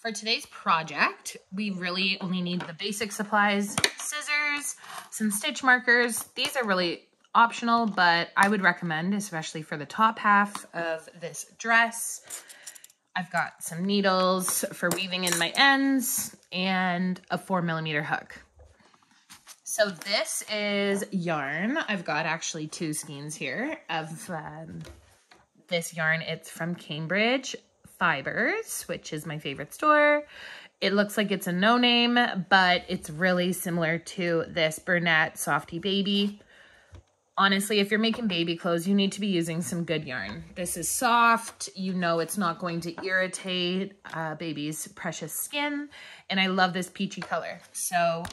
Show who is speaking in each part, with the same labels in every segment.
Speaker 1: For today's project, we really only need the basic supplies, scissors, some stitch markers. These are really optional, but I would recommend, especially for the top half of this dress. I've got some needles for weaving in my ends and a 4mm hook. So this is yarn. I've got actually two skeins here of this yarn. It's from Cambridge Fibers, which is my favorite store. It looks like it's a no-name, but it's really similar to this Bernat Softy Baby. Honestly, if you're making baby clothes, you need to be using some good yarn. This is soft. You know it's not going to irritate baby's precious skin. And I love this peachy color. So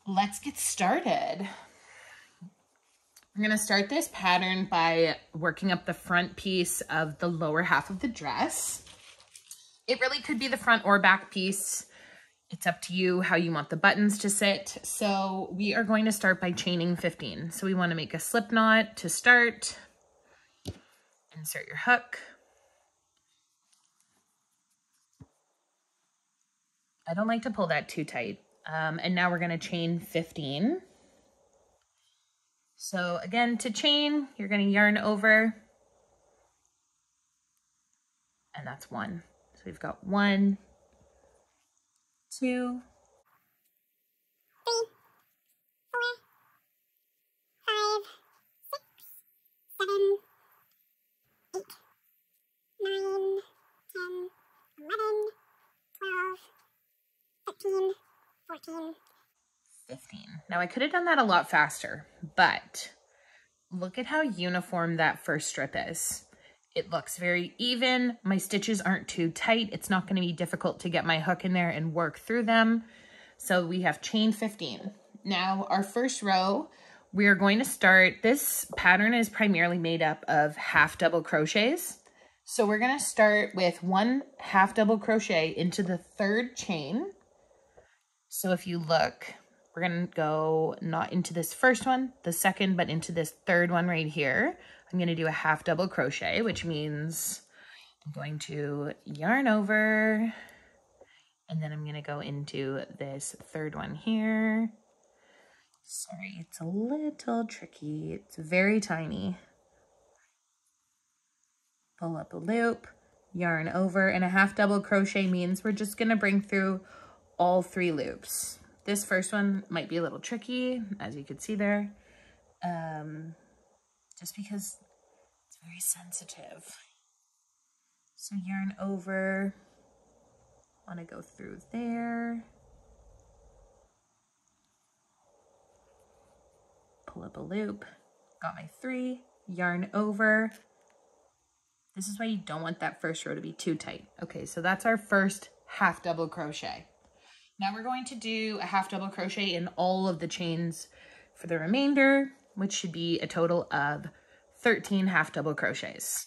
Speaker 1: let's get started. I'm gonna start this pattern by working up the front piece of the lower half of the dress. It really could be the front or back piece. It's up to you how you want the buttons to sit. So we are going to start by chaining 15. So we want to make a slip knot to start. Insert your hook. I don't like to pull that too tight. And now we're going to chain 15. So again, to chain, you're going to yarn over. And that's 1. So we've got 1, 2,
Speaker 2: 3, 4, 5, 6, 7, 8, 9, 10, 11, 12, 13, 14,
Speaker 1: 15. Now I could have done that a lot faster, but look at how uniform that first strip is. It looks very even. My stitches aren't too tight. It's not going to be difficult to get my hook in there and work through them. So we have chain 15. Now our first row, we are going to start, this pattern is primarily made up of half double crochets. So we're going to start with 1 half double crochet into the 3rd chain. So if you look, we're going to go not into this first one, the second, but into this 3rd one right here. I'm going to do a half double crochet, which means I'm going to yarn over, and then I'm going to go into this 3rd one here. Sorry, it's a little tricky. It's very tiny. Pull up a loop, yarn over, and a half double crochet means we're just going to bring through all 3 loops. This first one might be a little tricky, as you can see there, just because it's very sensitive. So yarn over, want to go through there, pull up a loop, got my 3, yarn over. This is why you don't want that first row to be too tight. Okay, so that's our first half double crochet. Now we're going to do a half double crochet in all of the chains for the remainder, which should be a total of 13 half double crochets.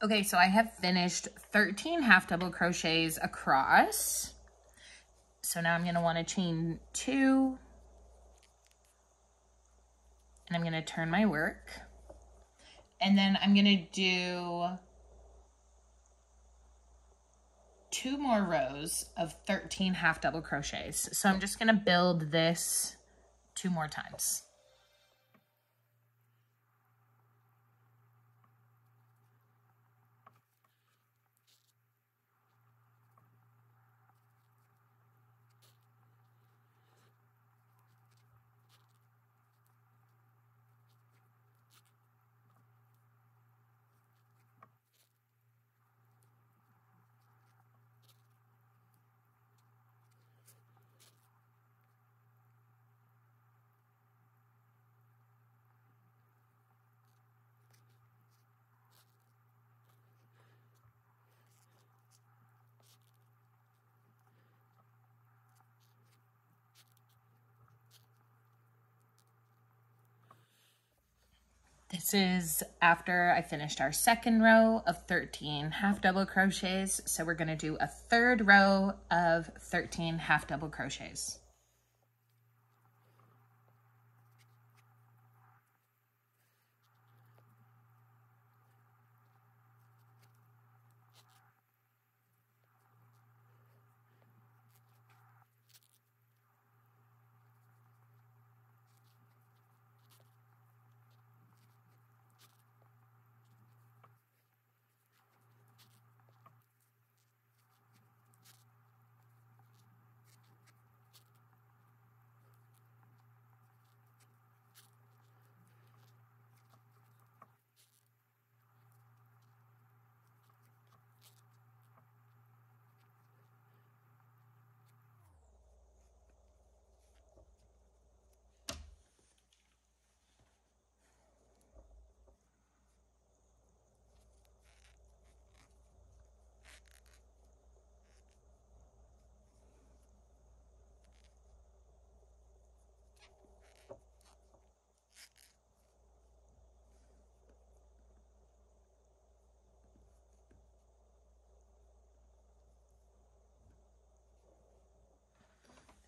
Speaker 1: Okay, so I have finished 13 half double crochets across. So now I'm going to want to chain 2, and I'm going to turn my work, and then I'm going to do 2 more rows of 13 half double crochets. So I'm just going to build this 2 more times. This is after I finished our second row of 13 half double crochets. So we're going to do a third row of 13 half double crochets.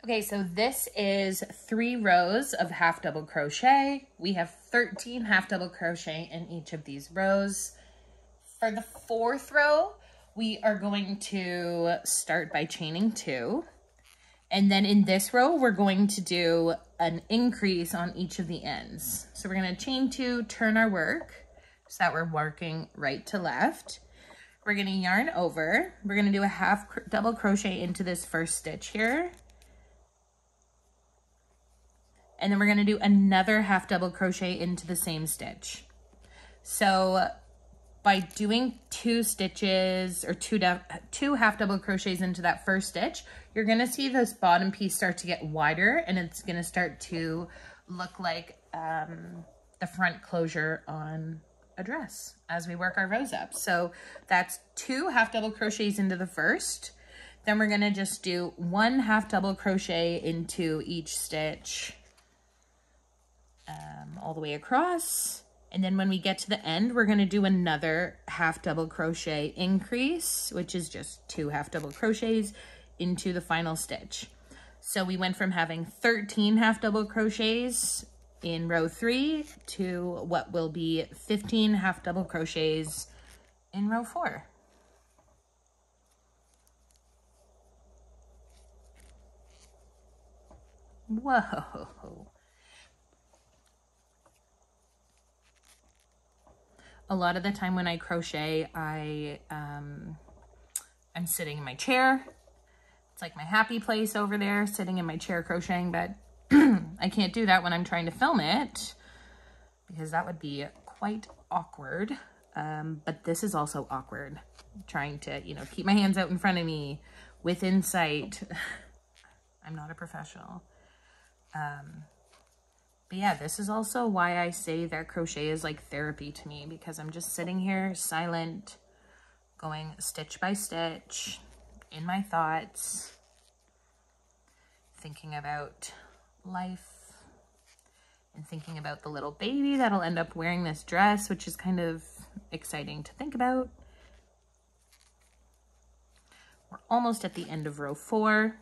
Speaker 1: Okay, so this is 3 rows of half double crochet. We have 13 half double crochet in each of these rows. For the 4th row, we are going to start by chaining 2. And then in this row, we're going to do an increase on each of the ends. So we're going to chain 2, turn our work so that we're working right to left. We're going to yarn over. We're going to do a half double crochet into this first stitch here. And then we're going to do another half double crochet into the same stitch. So by doing 2 stitches or two half double crochets into that first stitch, you're going to see this bottom piece start to get wider, and it's going to start to look like the front closure on a dress as we work our rows up. So that's 2 half double crochets into the first. Then we're going to just do 1 half double crochet into each stitch all the way across. And then when we get to the end, we're going to do another half double crochet increase, which is just 2 half double crochets into the final stitch. So we went from having 13 half double crochets in row 3 to what will be 15 half double crochets in row 4. Whoa. A lot of the time when I crochet, I'm sitting in my chair. It's like my happy place over there, sitting in my chair crocheting, but I can't do that when I'm trying to film it because that would be quite awkward. But this is also awkward, trying to, keep my hands out in front of me within sight. I'm not a professional. But yeah, this is also why I say that crochet is like therapy to me, because I'm just sitting here silent, going stitch by stitch in my thoughts, thinking about life and thinking about the little baby that'll end up wearing this dress, which is kind of exciting to think about. We're almost at the end of row 4.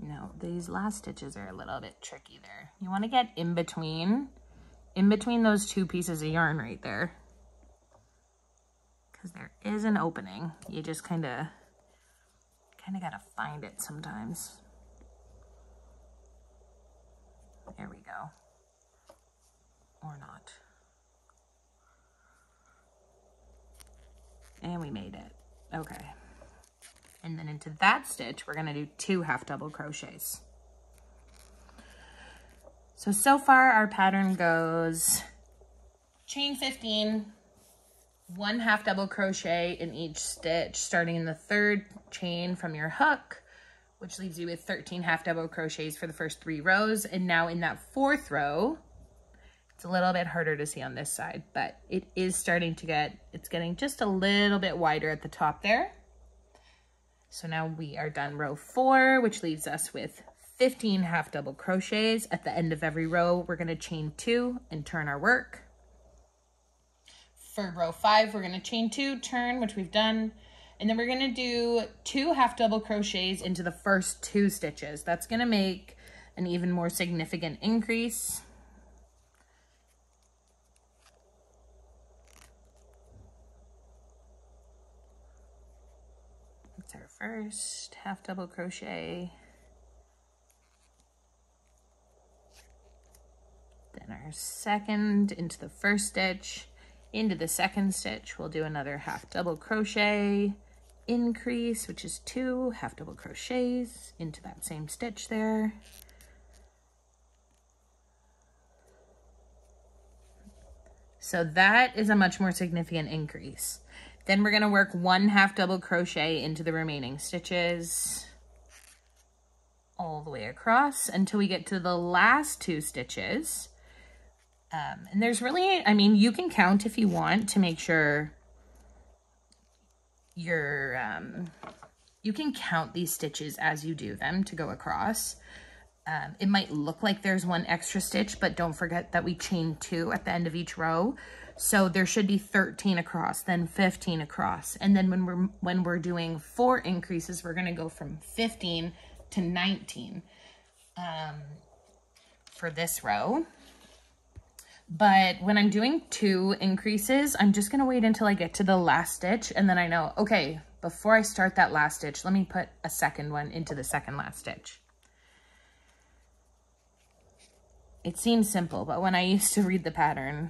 Speaker 1: Now, these last stitches are a little bit tricky there. You want to get in between those 2 pieces of yarn right there, because there is an opening. You just kind of gotta find it sometimes. There we go. Or not. And we made it. Okay. And then into that stitch, we're gonna do 2 half double crochets. So far our pattern goes chain 15, 1 half double crochet in each stitch, starting in the 3rd chain from your hook, which leaves you with 13 half double crochets for the first 3 rows. And now in that 4th row, it's a little bit harder to see on this side, but it is starting to it's getting just a little bit wider at the top there. So now we are done row 4, which leaves us with 15 half double crochets. At the end of every row, we're gonna chain 2 and turn our work. For row 5, we're gonna chain 2, turn, which we've done, and then we're gonna do 2 half double crochets into the first 2 stitches. That's gonna make an even more significant increase. It's our first half double crochet. Then our second into the first stitch. Into the second stitch, we'll do another half double crochet, increase, which is 2 half double crochets into that same stitch there. So that is a much more significant increase. Then we're gonna work 1 half double crochet into the remaining stitches all the way across until we get to the last 2 stitches. And there's really, I mean, you can count if you want to make sure you can count these stitches as you do them to go across. It might look like there's 1 extra stitch, but don't forget that we chain 2 at the end of each row. So there should be 13 across, then 15 across. And then when we're doing 4 increases, we're gonna go from 15 to 19 for this row. But when I'm doing 2 increases, I'm just gonna wait until I get to the last stitch, and then I know, okay, before I start that last stitch, let me put a second one into the second last stitch. It seems simple, but when I used to read the pattern,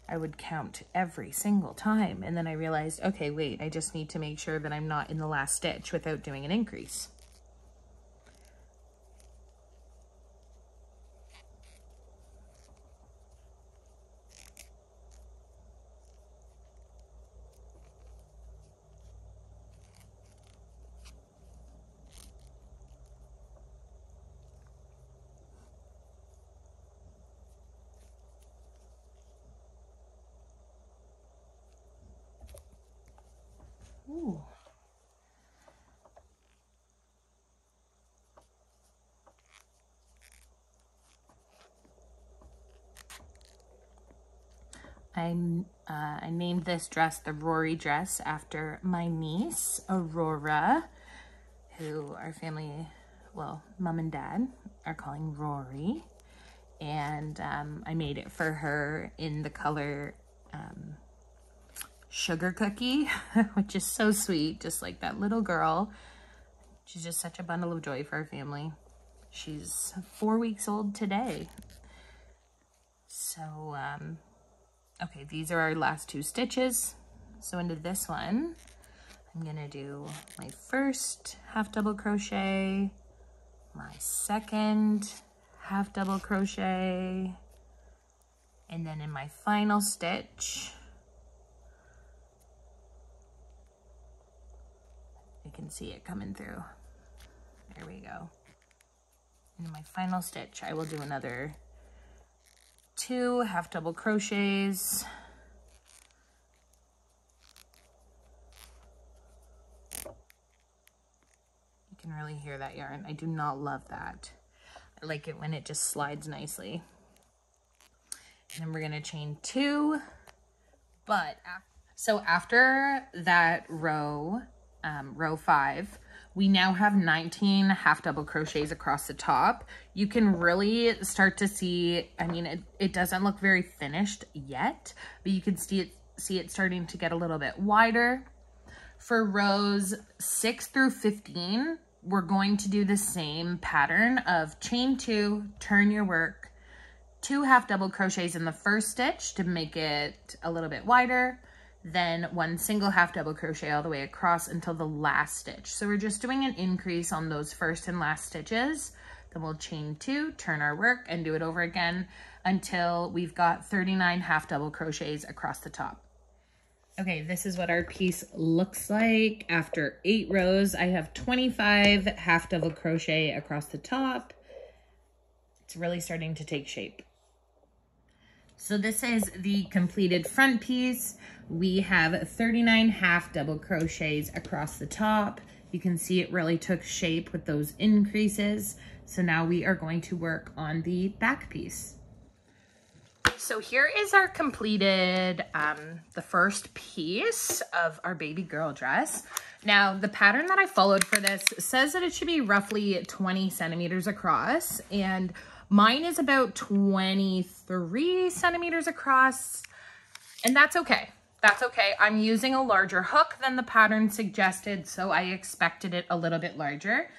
Speaker 1: I would count every single time, and then I realized, okay, wait, I just need to make sure that I'm not in the last stitch without doing an increase. Ooh. I named this dress the Rory dress after my niece, Aurora, who our family, well, mom and dad are calling Rory. And I made it for her in the color Sugar Cookie, which is so sweet, just like that little girl. She's just such a bundle of joy for our family. She's 4 weeks old today. So, okay, these are our last 2 stitches. So into this one, I'm gonna do my first half double crochet, my second half double crochet, and then in my final stitch, you can see it coming through. There we go. In my final stitch, I will do another 2 half double crochets. You can really hear that yarn. I do not love that. I like it when it just slides nicely. And then we're gonna chain 2, but so after that row, row 5, we now have 19 half double crochets across the top. You can really start to see, I mean, it doesn't look very finished yet, but you can see it starting to get a little bit wider. For rows 6 through 15, we're going to do the same pattern of chain 2, turn your work, 2 half double crochets in the first stitch to make it a little bit wider, then 1 single half double crochet all the way across until the last stitch. So we're just doing an increase on those first and last stitches. Then we'll chain 2, turn our work, and do it over again until we've got 39 half double crochets across the top. Okay, this is what our piece looks like after 8 rows. I have 25 half double crochet across the top. It's really starting to take shape. So this is the completed front piece. We have 39 half double crochets across the top. You can see it really took shape with those increases. So now we are going to work on the back piece. So here is our completed, the first piece of our baby girl dress. Now the pattern that I followed for this says that it should be roughly 20 centimeters across, and mine is about 23 centimeters across, and that's okay. That's okay. I'm using a larger hook than the pattern suggested, so I expected it a little bit larger.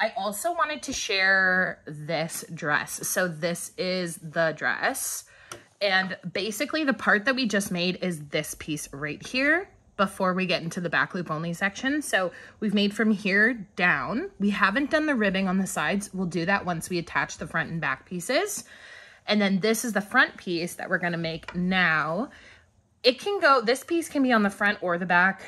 Speaker 1: I also wanted to share this dress. So this is the dress, and basically the part that we just made is this piece right here before we get into the back loop only section. So we've made from here down. We haven't done the ribbing on the sides. We'll do that once we attach the front and back pieces. And then this is the front piece that we're gonna make now. It can go, this piece can be on the front or the back.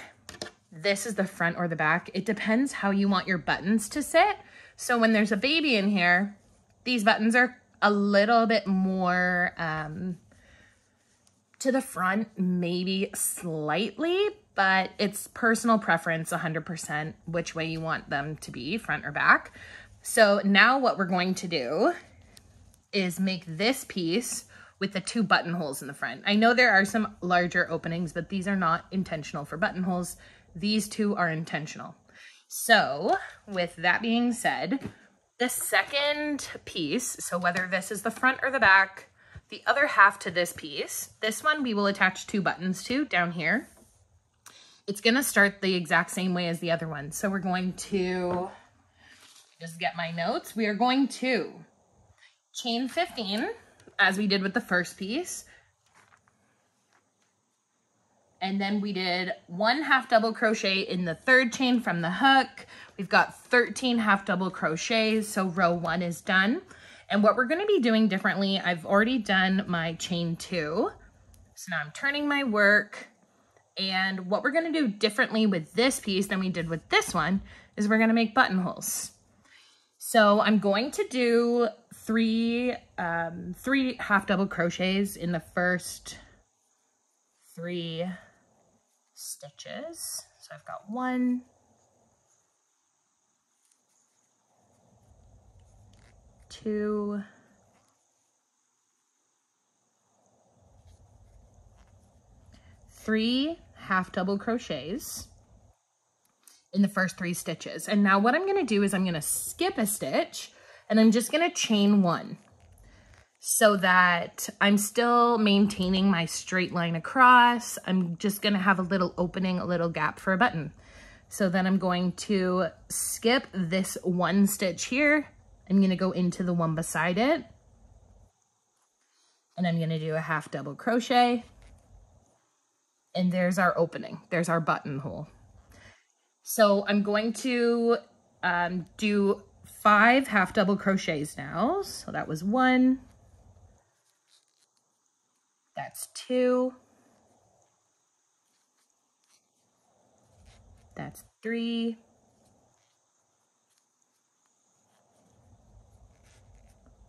Speaker 1: This is the front or the back. It depends how you want your buttons to sit. So when there's a baby in here, these buttons are a little bit more to the front, maybe slightly, but it's personal preference 100% which way you want them to be, front or back. So now what we're going to do is make this piece with the 2 buttonholes in the front. I know there are some larger openings, but these are not intentional for buttonholes. These 2 are intentional. So with that being said, the second piece, so whether this is the front or the back, the other half to this piece, this one we will attach 2 buttons to down here. It's gonna start the exact same way as the other one. So we're going to, just get my notes, we are going to chain 15 as we did with the first piece. And then we did 1 half double crochet in the 3rd chain from the hook. We've got 13 half double crochets, so row 1 is done. And what we're gonna be doing differently, I've already done my chain 2. So now I'm turning my work. And what we're gonna do differently with this piece than we did with this one is we're gonna make buttonholes. So I'm going to do 3 half double crochets in the first 3 stitches. So I've got 1, 2, 3 half double crochets in the first 3 stitches. And now what I'm going to do is I'm going to skip a stitch and I'm just going to chain 1 so that I'm still maintaining my straight line across. I'm just going to have a little opening, a little gap for a button. So then I'm going to skip this 1 stitch here. I'm going to go into the one beside it. And I'm going to do a half double crochet. And there's our opening. There's our buttonhole. So I'm going to do 5 half double crochets now. So that was 1. That's 2. That's 3.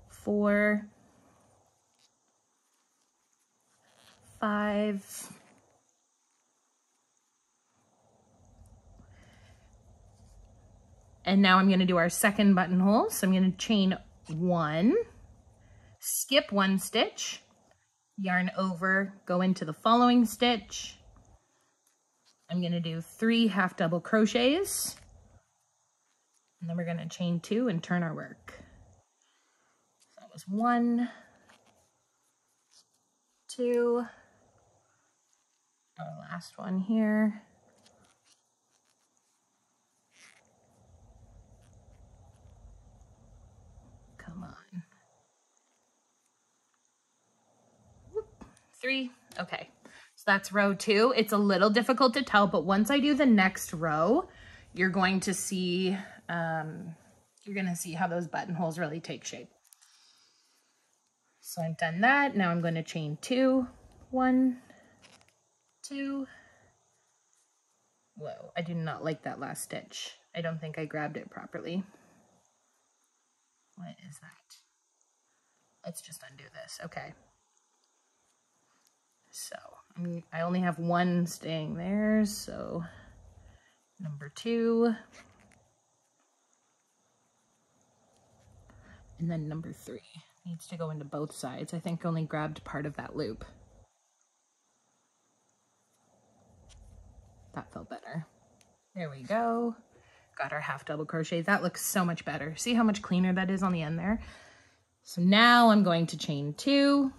Speaker 1: 4. 5. And now I'm going to do our second buttonhole. So I'm going to chain 1, skip 1 stitch, yarn over, go into the following stitch. I'm going to do 3 half double crochets, and then we're going to chain 2 and turn our work. So that was 1, 2, our last one here. Come on. Whoop. 3, okay. So that's row 2. It's a little difficult to tell, but once I do the next row, you're going to see how those buttonholes really take shape. So I've done that. Now I'm going to chain 2, 1, 2. Whoa, I do not like that last stitch. I don't think I grabbed it properly. What is that? Let's just undo this. Okay. So I only have 1 staying there. So number 2. And then number 3 needs to go into both sides. I think I only grabbed part of that loop. That felt better. There we go. Got our half double crochet. That looks so much better. See how much cleaner that is on the end there? So now I'm going to chain 2,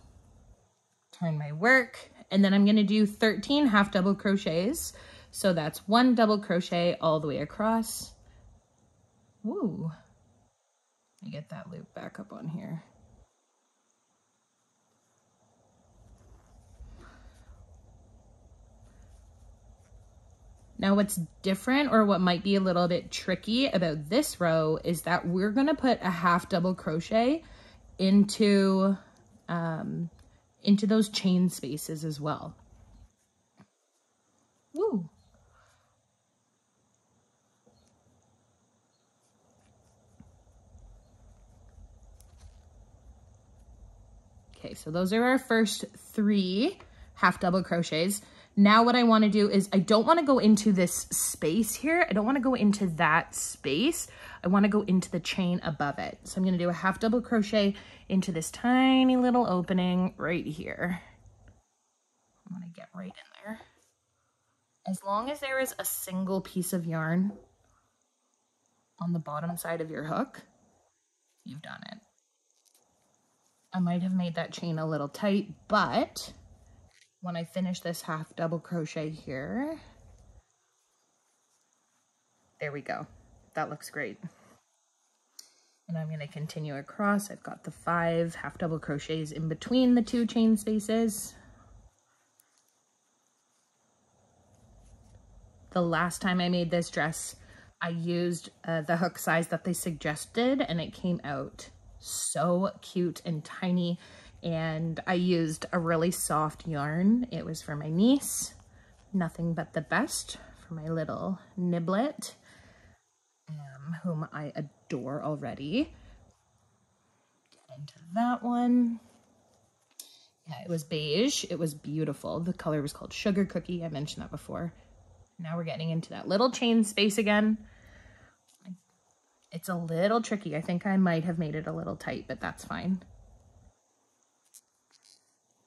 Speaker 1: turn my work, and then I'm going to do 13 half double crochets. So that's 1 double crochet all the way across. Woo. Let me get that loop back up on here. Now what's different, or what might be a little bit tricky about this row, is that we're gonna put a half double crochet into those chain spaces as well. Woo. Okay, so those are our first 3 half double crochets. Now what I want to do is I don't want to go into this space here. I don't want to go into that space. I want to go into the chain above it. So I'm going to do a half double crochet into this tiny little opening right here. I'm going to get right in there. As long as there is a single piece of yarn on the bottom side of your hook, you've done it. I might have made that chain a little tight, but when I finish this half double crochet here, there we go. That looks great. And I'm going to continue across. I've got the 5 half double crochets in between the 2 chain spaces. The last time I made this dress, I used the hook size that they suggested, and it came out so cute and tiny. And I used a really soft yarn. It was for my niece. Nothing but the best for my little Niblet, whom I adore already. Get into that one. Yeah, it was beige. It was beautiful. The color was called Sugar Cookie. I mentioned that before. Now we're getting into that little chain space again. It's a little tricky. I think I might have made it a little tight, but that's fine.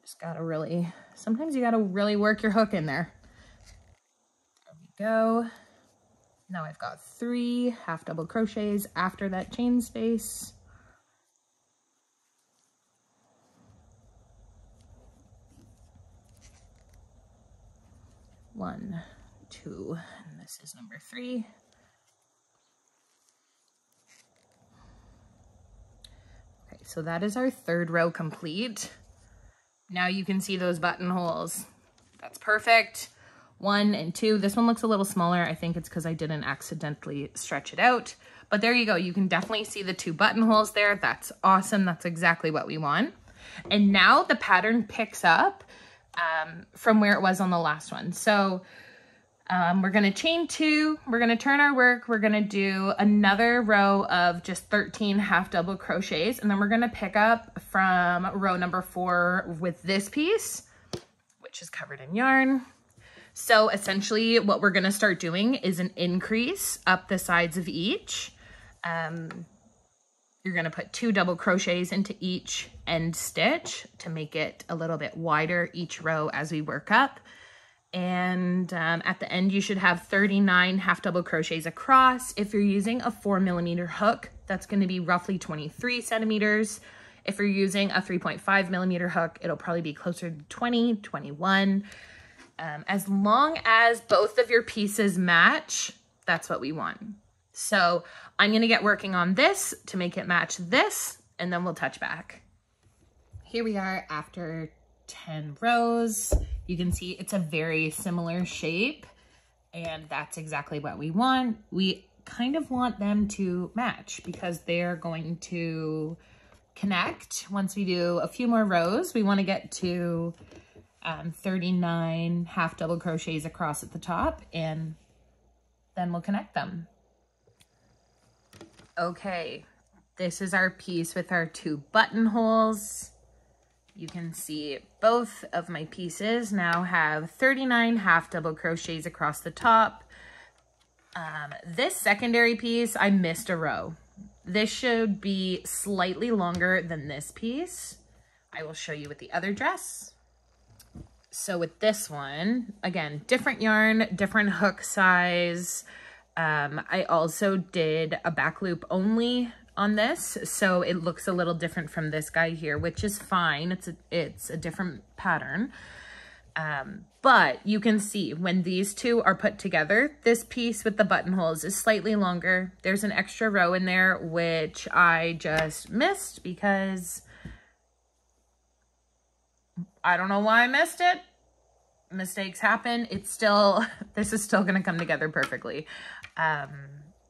Speaker 1: Just gotta really, sometimes you gotta really work your hook in there. There we go. Now I've got 3 half double crochets after that chain space. One, 2, and this is number 3. Okay, so that is our 3rd row complete. Now you can see those buttonholes. That's perfect. 1 and 2. This one looks a little smaller. I think it's because I didn't accidentally stretch it out. But there you go. You can definitely see the 2 buttonholes there. That's awesome. That's exactly what we want. And now the pattern picks up from where it was on the last one. So we're going to chain 2. We're going to turn our work. We're going to do another row of just 13 half double crochets. And then we're going to pick up from row number 4 with this piece, which is covered in yarn. So essentially what we're going to start doing is an increase up the sides of each. You're going to put 2 double crochets into each end stitch to make it a little bit wider each row as we work up. And at the end, you should have 39 half double crochets across. If you're using a 4mm hook, that's going to be roughly 23 centimeters. If you're using a 3.5mm hook, it'll probably be closer to 20, 21. As long as both of your pieces match, that's what we want. So I'm going to get working on this to make it match this, and then we'll touch back. Here we are after 10 rows. You can see it's a very similar shape, and that's exactly what we want. We kind of want them to match because they're going to connect. Once we do a few more rows, we want to get to 39 half double crochets across at the top, and then we'll connect them. Okay, this is our piece with our 2 buttonholes. You can see both of my pieces now have 39 half double crochets across the top. This secondary piece, I missed a row. This should be slightly longer than this piece. I will show you with the other dress. So with this one, again, different yarn, different hook size. I also did a back loop only on this, so it looks a little different from this guy here, which is fine. It's a different pattern. But you can see when these two are put together, this piece with the buttonholes is slightly longer. There's an extra row in there, which I just missed because I don't know why I missed it. Mistakes happen. It's still, this is still going to come together perfectly.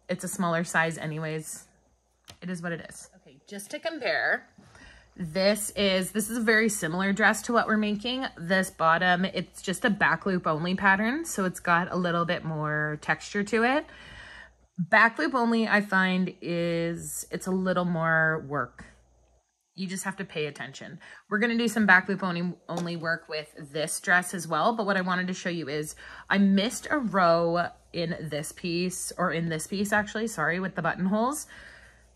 Speaker 1: It's a smaller size anyways. It is what it is. Okay, just to compare, this is a very similar dress to what we're making. This bottom, it's just a back loop only pattern, so it's got a little bit more texture to it. Back loop only, I find, it's a little more work. You just have to pay attention. We're going to do some back loop only work with this dress as well, but what I wanted to show you is I missed a row in this piece, or in this piece actually, sorry, with the buttonholes.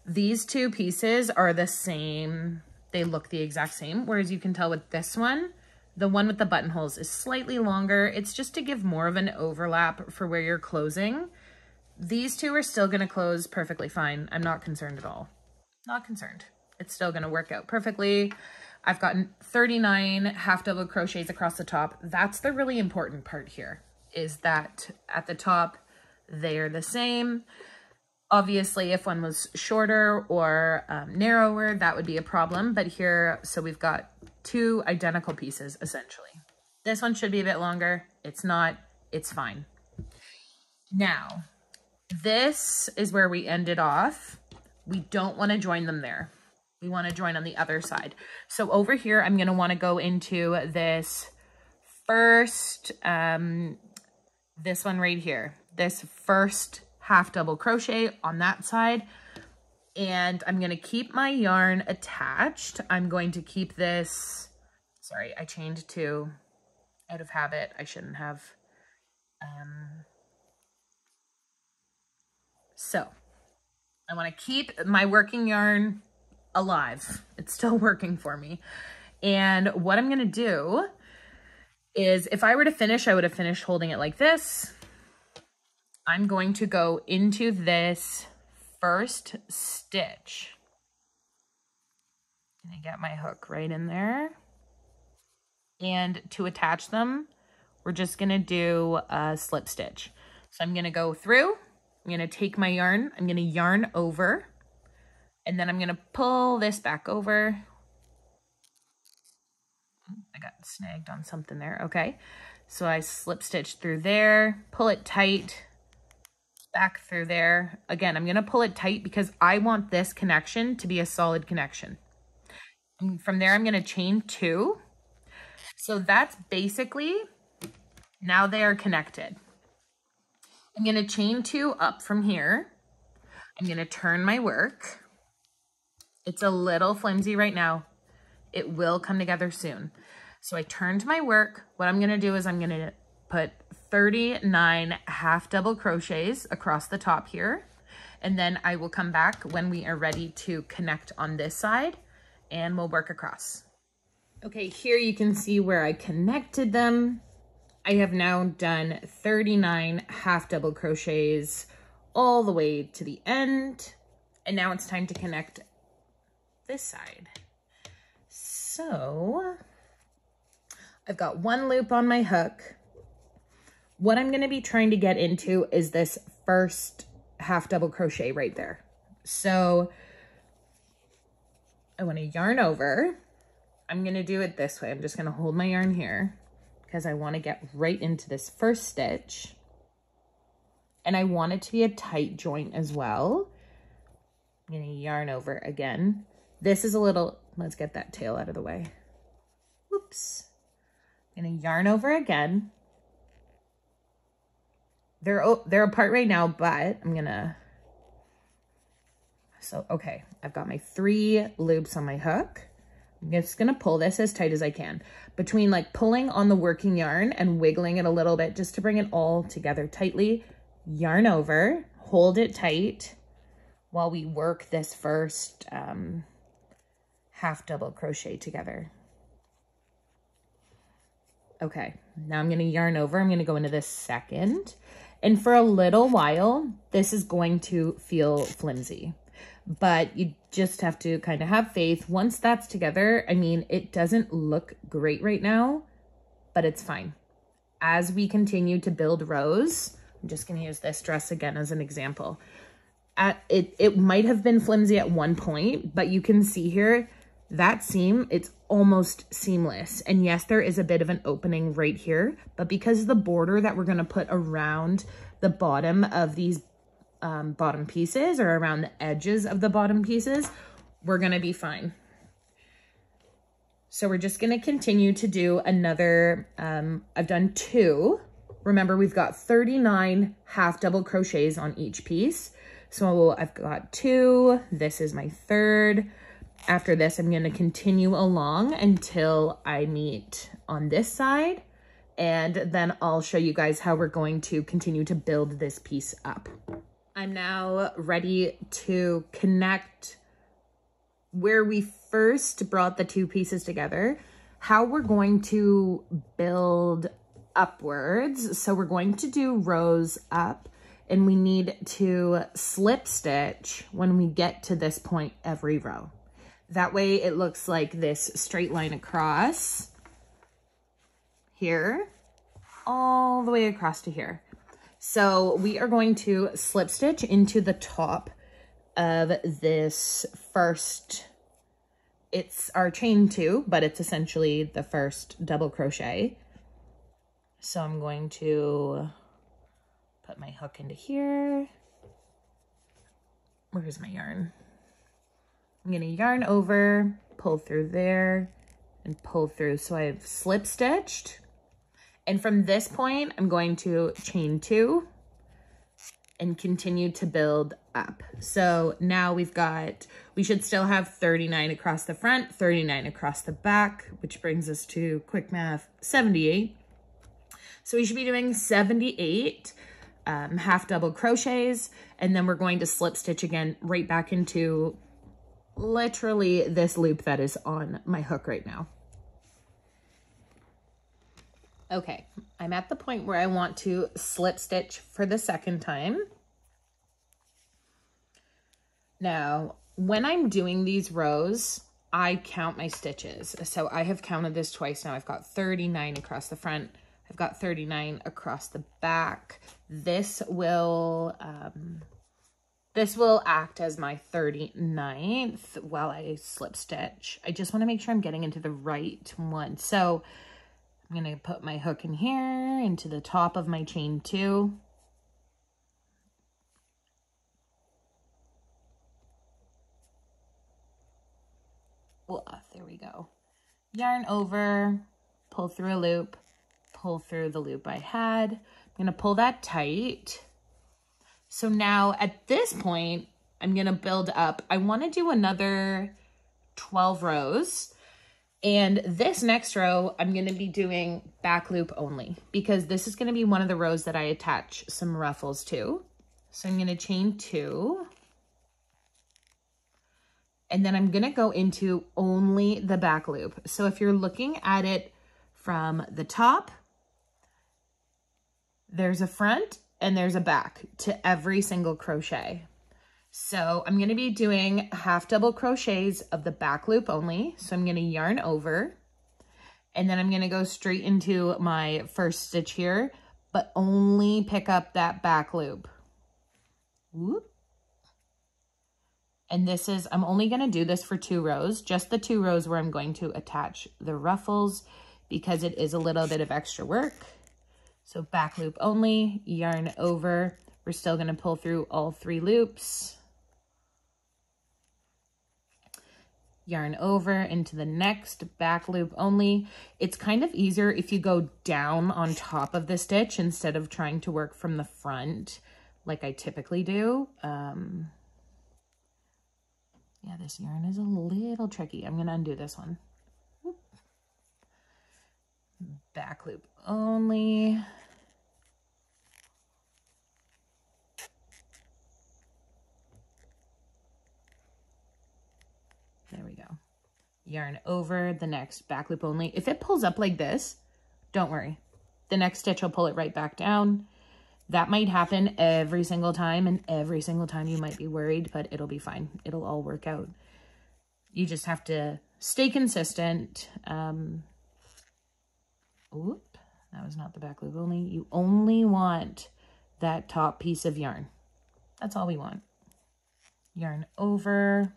Speaker 1: These two pieces are the same. They look the exact same, whereas you can tell with this one, the one with the buttonholes is slightly longer. It's just to give more of an overlap for where you're closing. These two are still going to close perfectly fine. I'm not concerned at all. Not concerned. It's still going to work out perfectly. I've gotten 39 half double crochets across the top. That's the really important part here, is that at the top, they're the same. Obviously, if one was shorter or narrower, that would be a problem. But here, so we've got 2 identical pieces, essentially. This one should be a bit longer. It's not. It's fine. Now, this is where we ended off. We don't want to join them there. We want to join on the other side. So over here, I'm going to want to go into this first, this one right here, this first half double crochet on that side. And I'm going to keep my yarn attached. I'm going to keep this, sorry, I chained 2 out of habit. I shouldn't have. So I want to keep my working yarn alive. It's still working for me. And what I'm going to do is, if I were to finish, I would have finished holding it like this. I'm going to go into this first stitch. And I get my hook right in there. And to attach them, we're just going to do a slip stitch. So I'm going to go through, I'm going to take my yarn, I'm going to yarn over, and then I'm going to pull this back over. I got snagged on something there. Okay. So I slip stitch through there, pull it tight, back through there. Again, I'm going to pull it tight because I want this connection to be a solid connection. And from there, I'm going to chain 2. So that's basically, now they are connected. I'm going to chain 2 up from here. I'm going to turn my work. It's a little flimsy right now. It will come together soon. So I turned my work. What I'm going to do is I'm going to put 39 half double crochets across the top here. and then I will come back when we are ready to connect on this side and we'll work across. Okay, here you can see where I connected them. I have now done 39 half double crochets all the way to the end. And now it's time to connect this side. So I've got one loop on my hook. What I'm gonna be trying to get into is this first half double crochet right there. So I wanna yarn over. I'm gonna do it this way. I'm just gonna hold my yarn here because I wanna get right into this first stitch. And I want it to be a tight joint as well. I'm gonna yarn over again. This is a little, let's get that tail out of the way. Whoops. I'm gonna yarn over again. They're apart right now, but I'm gonna, so, okay. I've got my 3 loops on my hook. I'm just gonna pull this as tight as I can. Between like pulling on the working yarn and wiggling it a little bit just to bring it all together tightly, yarn over, hold it tight while we work this first half double crochet together. Okay, now I'm gonna yarn over. I'm gonna go into this second. And for a little while, this is going to feel flimsy, but you just have to kind of have faith. Once that's together, I mean, it doesn't look great right now, but it's fine. As we continue to build rows, I'm just gonna use this dress again as an example. It might have been flimsy at one point, but you can see here, that seam, it's almost seamless. And yes, there is a bit of an opening right here, but because of the border that we're gonna put around the bottom of these bottom pieces or around the edges of the bottom pieces, we're gonna be fine. So we're just gonna continue to do another, I've done 2. Remember, we've got 39 half double crochets on each piece. So I've got 2, this is my 3rd. After this, I'm gonna continue along until I meet on this side, and then I'll show you guys how we're going to continue to build this piece up. I'm now ready to connect where we first brought the 2 pieces together, how we're going to build upwards. So we're going to do rows up, and we need to slip stitch when we get to this point every row. That way it looks like this straight line across here, all the way across to here. So we are going to slip stitch into the top of this first, it's our chain 2, but it's essentially the first double crochet. So I'm going to put my hook into here. Where's my yarn? I'm gonna yarn over, pull through there, and pull through. So I've slip stitched. And from this point, I'm going to chain 2 and continue to build up. So now we should still have 39 across the front, 39 across the back, which brings us to, quick math, 78. So we should be doing 78 half double crochets, and then we're going to slip stitch again right back into literally this loop that is on my hook right now. Okay, I'm at the point where I want to slip stitch for the second time. Now, when I'm doing these rows, I count my stitches. So I have counted this twice now. I've got 39 across the front. I've got 39 across the back. This will act as my 39th while I slip stitch. I just want to make sure I'm getting into the right one. So I'm going to put my hook in here into the top of my chain 2. There we go. Yarn over, pull through a loop, pull through the loop I had. I'm going to pull that tight. So now at this point, I'm going to build up. I want to do another 12 rows. And this next row, I'm going to be doing back loop only because this is going to be one of the rows that I attach some ruffles to. So I'm going to chain 2. And then I'm gonna go into only the back loop. So if you're looking at it from the top, there's a front and there's a back to every single crochet. So I'm gonna be doing half double crochets of the back loop only. So I'm gonna yarn over, and then I'm gonna go straight into my first stitch here, but only pick up that back loop. Whoop. And this is, I'm only gonna do this for 2 rows, just the 2 rows where I'm going to attach the ruffles because it is a little bit of extra work. So back loop only, yarn over. We're still gonna pull through all 3 loops. Yarn over into the next back loop only. It's kind of easier if you go down on top of the stitch instead of trying to work from the front like I typically do. Yeah, this yarn is a little tricky. I'm gonna undo this one. Whoop. Back loop only. There we go. Yarn over the next back loop only. If it pulls up like this, don't worry. The next stitch will pull it right back down. That might happen every single time, and every single time you might be worried, but it'll be fine. It'll all work out. You just have to stay consistent. Oop, that was not the back loop only. You only want that top piece of yarn. That's all we want. Yarn over.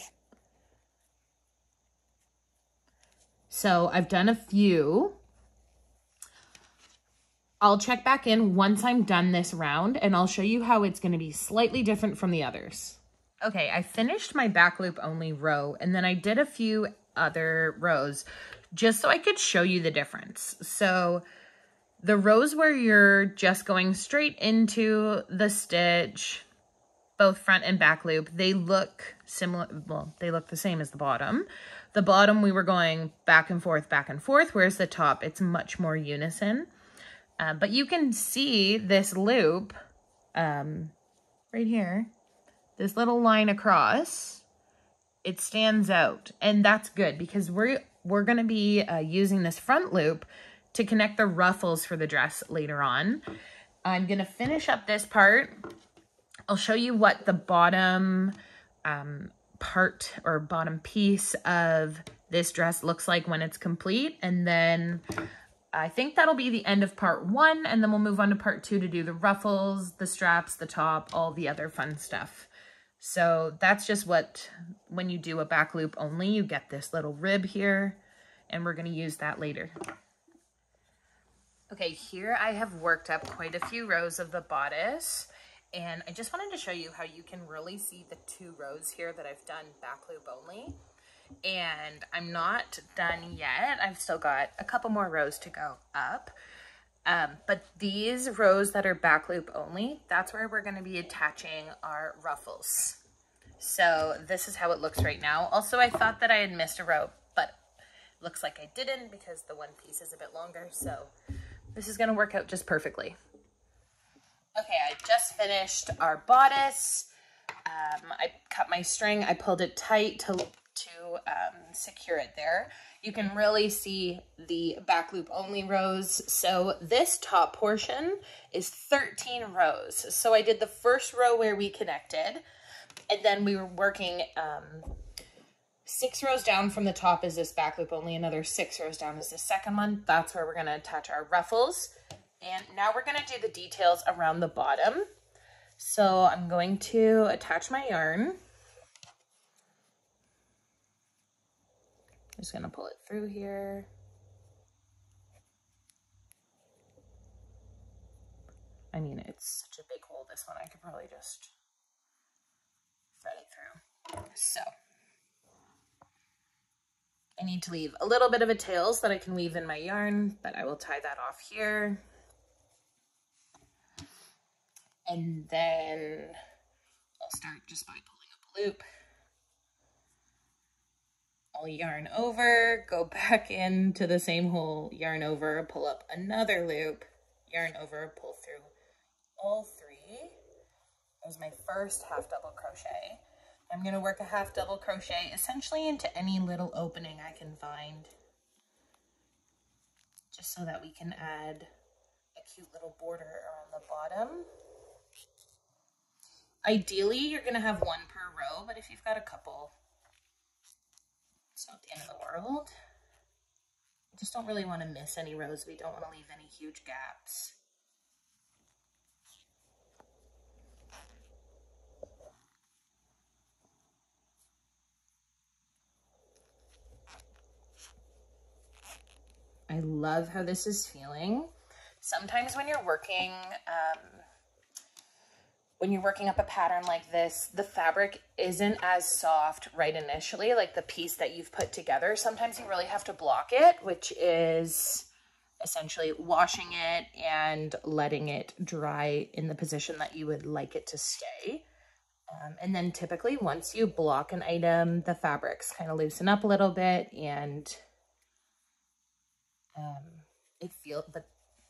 Speaker 1: So I've done a few. I'll check back in once I'm done this round, and I'll show you how it's going to be slightly different from the others. Okay, I finished my back loop only row, and then I did a few other rows just so I could show you the difference. So the rows where you're just going straight into the stitch, both front and back loop, they look similar. Well, they look the same as the bottom. The bottom, we were going back and forth, whereas the top, it's much more unison. But you can see this loop right here, this little line across, it stands out. And that's good because we're going to be using this front loop to connect the ruffles for the dress later on. I'm going to finish up this part. I'll show you what the bottom part or bottom piece of this dress looks like when it's complete. And then I think that'll be the end of part 1, and then we'll move on to part 2 to do the ruffles, the straps, the top, all the other fun stuff. So that's just what, when you do a back loop only, you get this little rib here, and we're going to use that later. Okay, here I have worked up quite a few rows of the bodice, and I just wanted to show you how you can really see the 2 rows here that I've done back loop only. And I'm not done yet. I've still got a couple more rows to go up. But these rows that are back loop only, that's where we're going to be attaching our ruffles. So this is how it looks right now. Also, I thought that I had missed a row, but it looks like I didn't because the one piece is a bit longer. So this is going to work out just perfectly. Okay, I just finished our bodice. I cut my string. I pulled it tight to secure it there. You can really see the back loop only rows. So this top portion is 13 rows. So I did the first row where we connected, and then we were working 6 rows down from the top is this back loop only. Another 6 rows down is the second one. That's where we're going to attach our ruffles. And now we're going to do the details around the bottom. So I'm going to attach my yarn. Just gonna pull it through here. I mean, it's such a big hole, this one. I could probably just thread it through. So I need to leave a little bit of a tail so that I can weave in my yarn, but I will tie that off here. And then I'll start just by pulling up a loop. I'll yarn over, go back into the same hole, yarn over, pull up another loop, yarn over, pull through all 3. That was my first half double crochet. I'm going to work a half double crochet essentially into any little opening I can find, just so that we can add a cute little border around the bottom. Ideally, you're going to have one per row, but if you've got a couple, it's not the end of the world. I just don't really want to miss any rows. We don't want to leave any huge gaps. I love how this is feeling. Sometimes when you're working up a pattern like this, the fabric isn't as soft right initially, like the piece that you've put together. Sometimes you really have to block it, which is essentially washing it and letting it dry in the position that you would like it to stay. And then typically once you block an item, the fabrics kind of loosen up a little bit, and but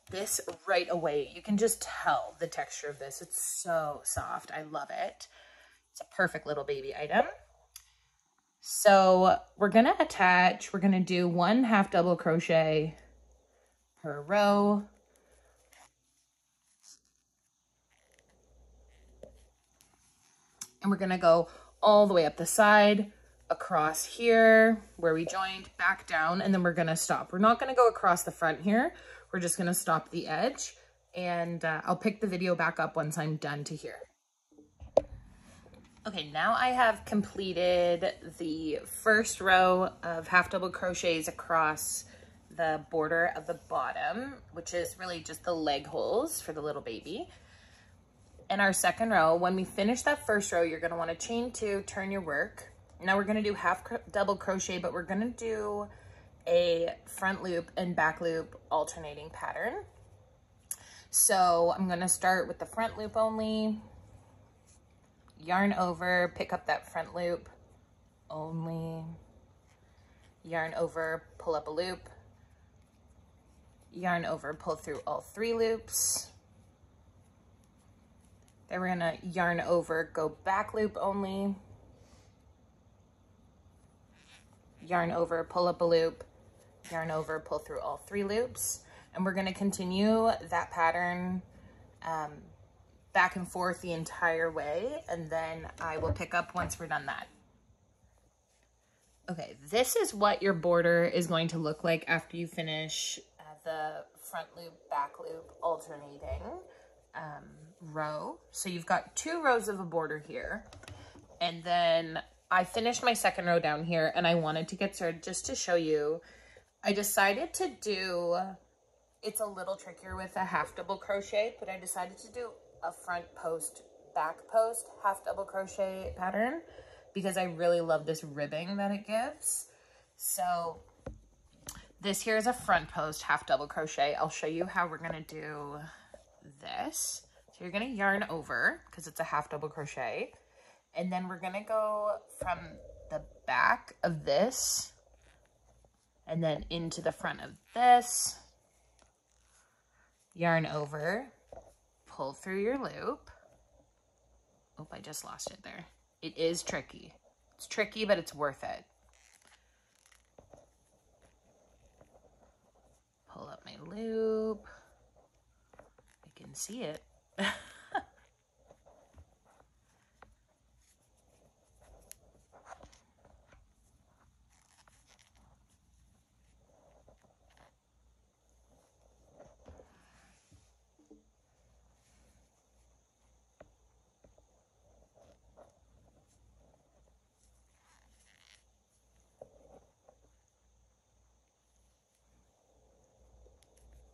Speaker 1: this right away, you can just tell the texture of this. It's so soft. I love it. It's a perfect little baby item. So we're going to do 1 half double crochet per row. And we're going to go all the way up the side, across here where we joined, back down, and then we're going to stop. We're not going to go across the front here. We're just going to stop the edge, and I'll pick the video back up once I'm done to here. Okay, now I have completed the first row of half double crochets across the border of the bottom, which is really just the leg holes for the little baby. And our second row, when we finish that first row, you're going to want to chain 2, turn your work. Now we're going to do half double crochet, but we're going to do a front loop and back loop alternating pattern. So I'm going to start with the front loop only, yarn over, pick up that front loop only, yarn over, pull up a loop, yarn over, pull through all 3 loops. Then we're going to yarn over, go back loop only, yarn over, pull up a loop, yarn over, pull through all 3 loops. And we're going to continue that pattern back and forth the entire way, and then I will pick up once we're done that. Okay, this is what your border is going to look like after you finish the front loop, back loop alternating row. So you've got 2 rows of a border here, and then I finished my second row down here, and I wanted to get started just to show you. I decided to do, it's a little trickier with a half double crochet, but I decided to do a front post, back post half double crochet pattern because I really love this ribbing that it gives. So this here is a front post half double crochet. I'll show you how we're going to do this. So you're going to yarn over because it's a half double crochet. And then we're going to go from the back of this and then into the front of this, yarn over, pull through your loop. Oh, I just lost it there. It is tricky. It's tricky, but it's worth it. Pull up my loop. I can see it.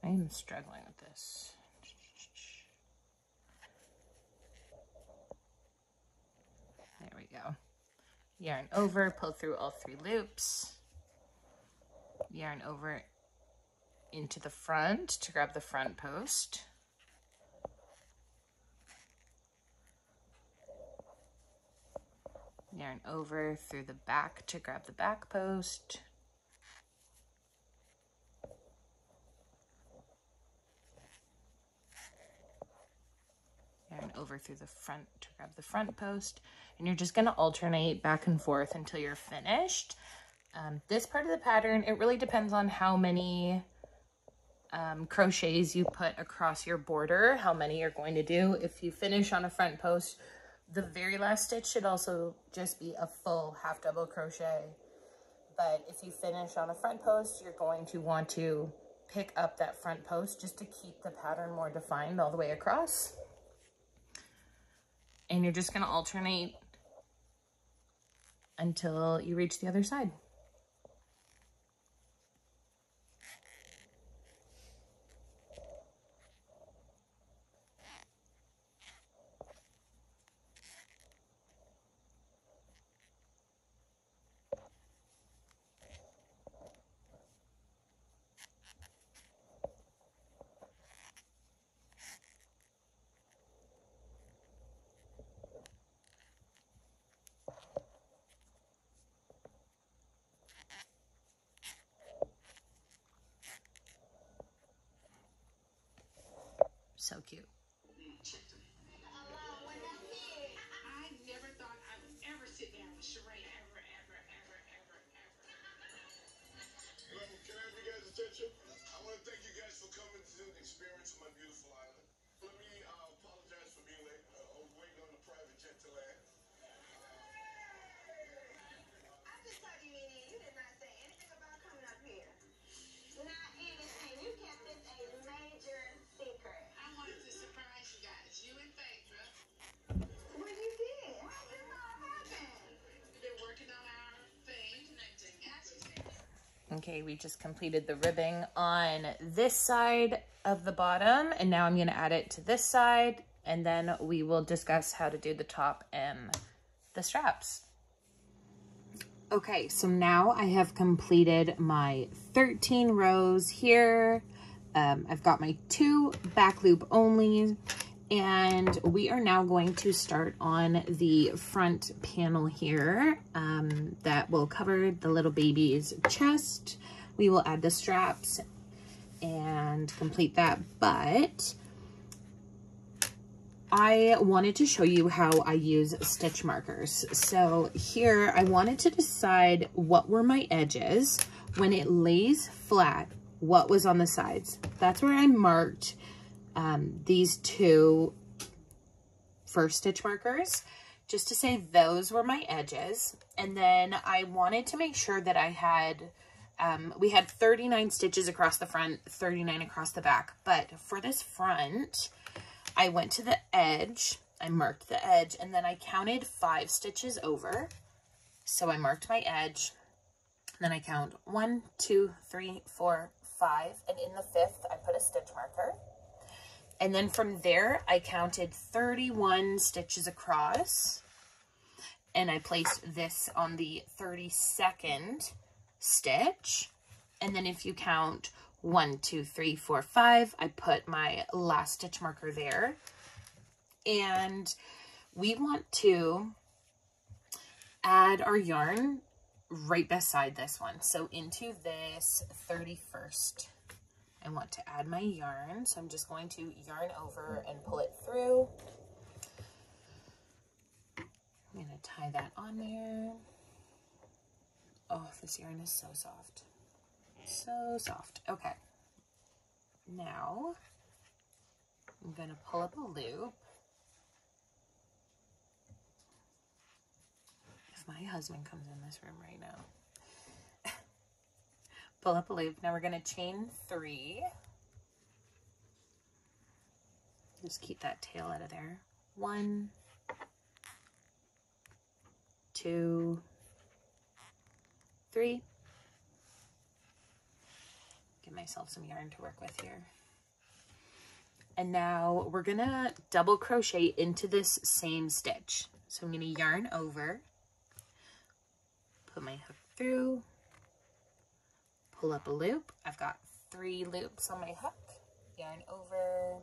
Speaker 1: I am struggling with this. There we go. Yarn over, pull through all 3 loops. Yarn over into the front to grab the front post. Yarn over through the back to grab the back post. Yarn over over through the front to grab the front post, and you're just going to alternate back and forth until you're finished. This part of the pattern, it really depends on how many crochets you put across your border, how many you're going to do. If you finish on a front post, the very last stitch should also just be a full half double crochet. But if you finish on a front post, you're going to want to pick up that front post just to keep the pattern more defined all the way across. And you're just going to alternate until you reach the other side. So cute.
Speaker 3: I never thought I would ever sit down with Sheree ever.
Speaker 4: Well, can I have you guys' attention? I want to thank you guys for coming to the experience of my beautiful island. Let me apologize for being late. I was waiting on the private jet to land.
Speaker 5: I just told you, Nene, you did not say anything about coming up here. Not anything. You kept this a major secret.
Speaker 3: I wanted to surprise you guys, you and Phaedra.
Speaker 5: Well, you did. How did this all happen?
Speaker 3: We've been working on our thing, connecting.
Speaker 1: Okay, we just completed the ribbing on this side of the bottom, and now I'm going to add it to this side, and then we will discuss how to do the top and the straps. Okay, so now I have completed my 13 rows here. I've got my 2 back loop only, and we are now going to start on the front panel here that will cover the little baby's chest. We will add the straps and complete that, but I wanted to show you how I use stitch markers. So here I wanted to decide what were my edges when it lays flat, what was on the sides. That's where I marked these 2 first stitch markers, just to say those were my edges. And then I wanted to make sure that I had, we had 39 stitches across the front, 39 across the back. But for this front, I went to the edge, I marked the edge, and then I counted 5 stitches over. So I marked my edge, then I count 1, 2, 3, 4, 5, and in the 5th, I put a stitch marker. And then from there, I counted 31 stitches across, and I placed this on the 32nd stitch. And then if you count 1, 2, 3, 4, 5, I put my last stitch marker there. And we want to add our yarn right beside this one. So into this 31st, I want to add my yarn. So I'm just going to yarn over and pull it through. I'm going to tie that on there. Oh, this yarn is so soft. So soft. Okay. Now I'm going to pull up a loop. If my husband comes in this room right now. Pull up a loop. Now we're going to chain 3. Just keep that tail out of there. 1, 2, 3. Give myself some yarn to work with here. And now we're going to double crochet into this same stitch. So I'm going to yarn over, put my hook through, pull up a loop. I've got 3 loops on my hook, yarn over.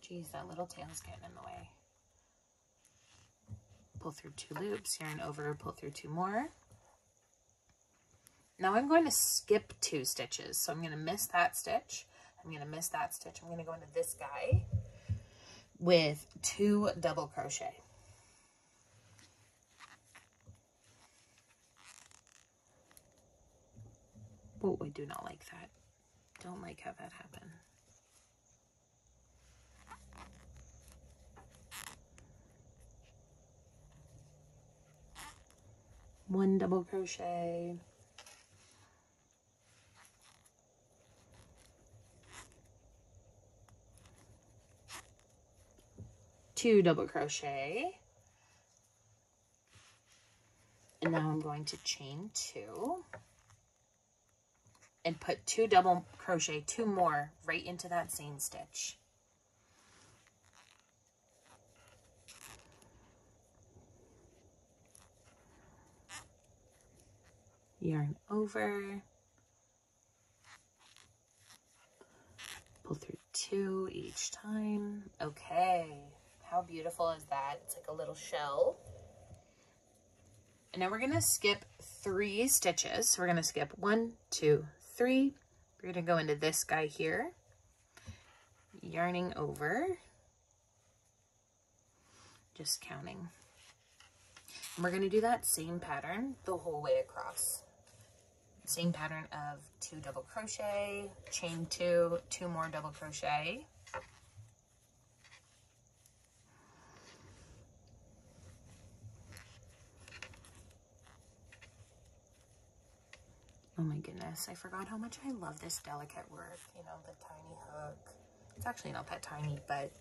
Speaker 1: Geez, that little tail's getting in the way. Pull through 2 loops, yarn over, pull through 2 more. Now I'm going to skip 2 stitches. So I'm going to miss that stitch. I'm going to miss that stitch. I'm going to go into this guy. with 2 double crochet. Oh, I do not like that. Don't like how that happened. One double crochet. Two double crochet. And now I'm going to chain 2 and put 2 double crochet, 2 more right into that same stitch. Yarn over, pull through 2 each time. Okay, how beautiful is that? It's like a little shell. And now we're gonna skip 3 stitches. So we're gonna skip 1, 2, 3. We're gonna go into this guy here, yarning over, just counting. And we're gonna do that same pattern the whole way across. Same pattern of 2 double crochet, chain 2, 2 more double crochet. Oh my goodness, I forgot how much I love this delicate work, you know, the tiny hook. It's actually not that tiny, but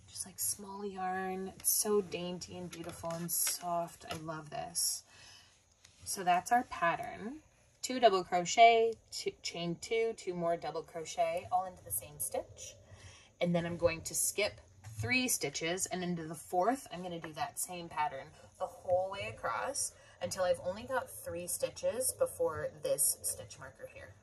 Speaker 1: just like small yarn. It's so dainty and beautiful and soft. I love this. So that's our pattern. 2 double crochet, chain 2, 2 more double crochet, all into the same stitch. And then I'm going to skip 3 stitches, and into the 4th, I'm going to do that same pattern the whole way across until I've only got 3 stitches before this stitch marker here.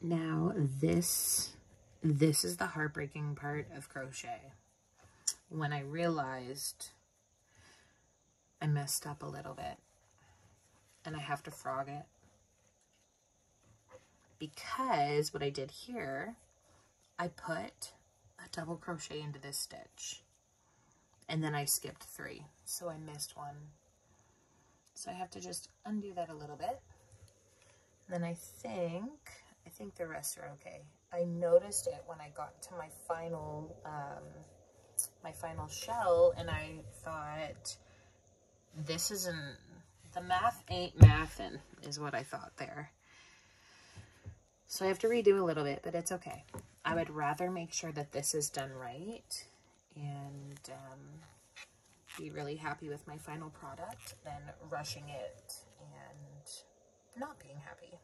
Speaker 1: Now this is the heartbreaking part of crochet. When I realized I messed up a little bit and I have to frog it. Because what I did here, I put a double crochet into this stitch and then I skipped 3. So I missed 1. So I have to just undo that a little bit. Then I think the rest are okay. I noticed it when I got to my final shell, and I thought, this isn't, the math ain't mathin', is what I thought there. So I have to redo a little bit, but it's okay. I would rather make sure that this is done right and be really happy with my final product than rushing it and not being happy.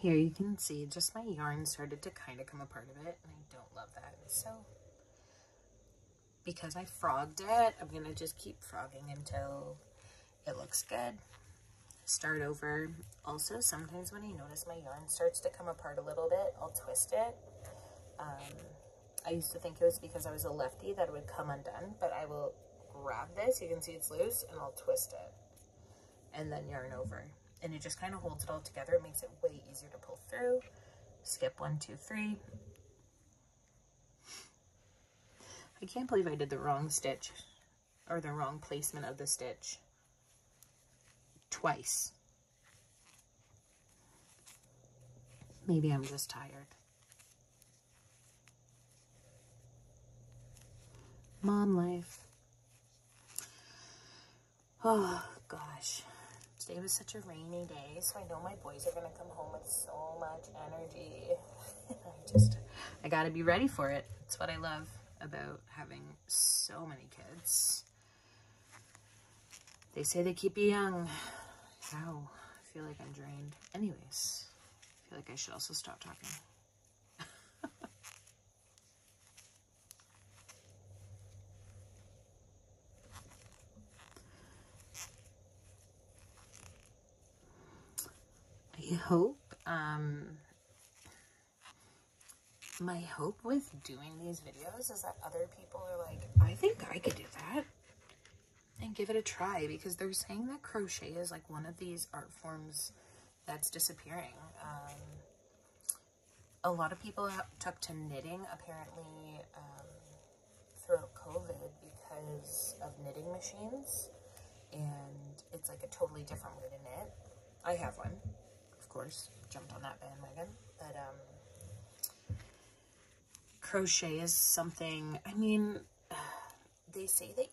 Speaker 1: here you can see just my yarn started to kind of come apart of it, and I don't love that. So because I frogged it, I'm gonna just keep frogging until it looks good. Start over. Also, sometimes when I notice my yarn starts to come apart a little bit, I'll twist it. I used to think it was because I was a lefty that it would come undone, but I will grab this, you can see it's loose, and I'll twist it and then yarn over. And it just kind of holds it all together. It makes it way easier to pull through. Skip 1, 2, 3. I can't believe I did the wrong stitch, or the wrong placement of the stitch twice. Maybe I'm just tired. Mom life. Oh I Today was such a rainy day, so I know my boys are going to come home with so much energy. I got to be ready for it. It's what I love about having so many kids. They say they keep you young. How? I feel like I'm drained. Anyways, I feel like I should also stop talking. My hope with doing these videos is that other people are like, I think I could do that, and give it a try, because they're saying that crochet is like one of these art forms that's disappearing. A lot of people took to knitting apparently throughout COVID because of knitting machines, and it's like a totally different way to knit. I have one, of course, jumped on that bandwagon, but crochet is something, I mean, they say that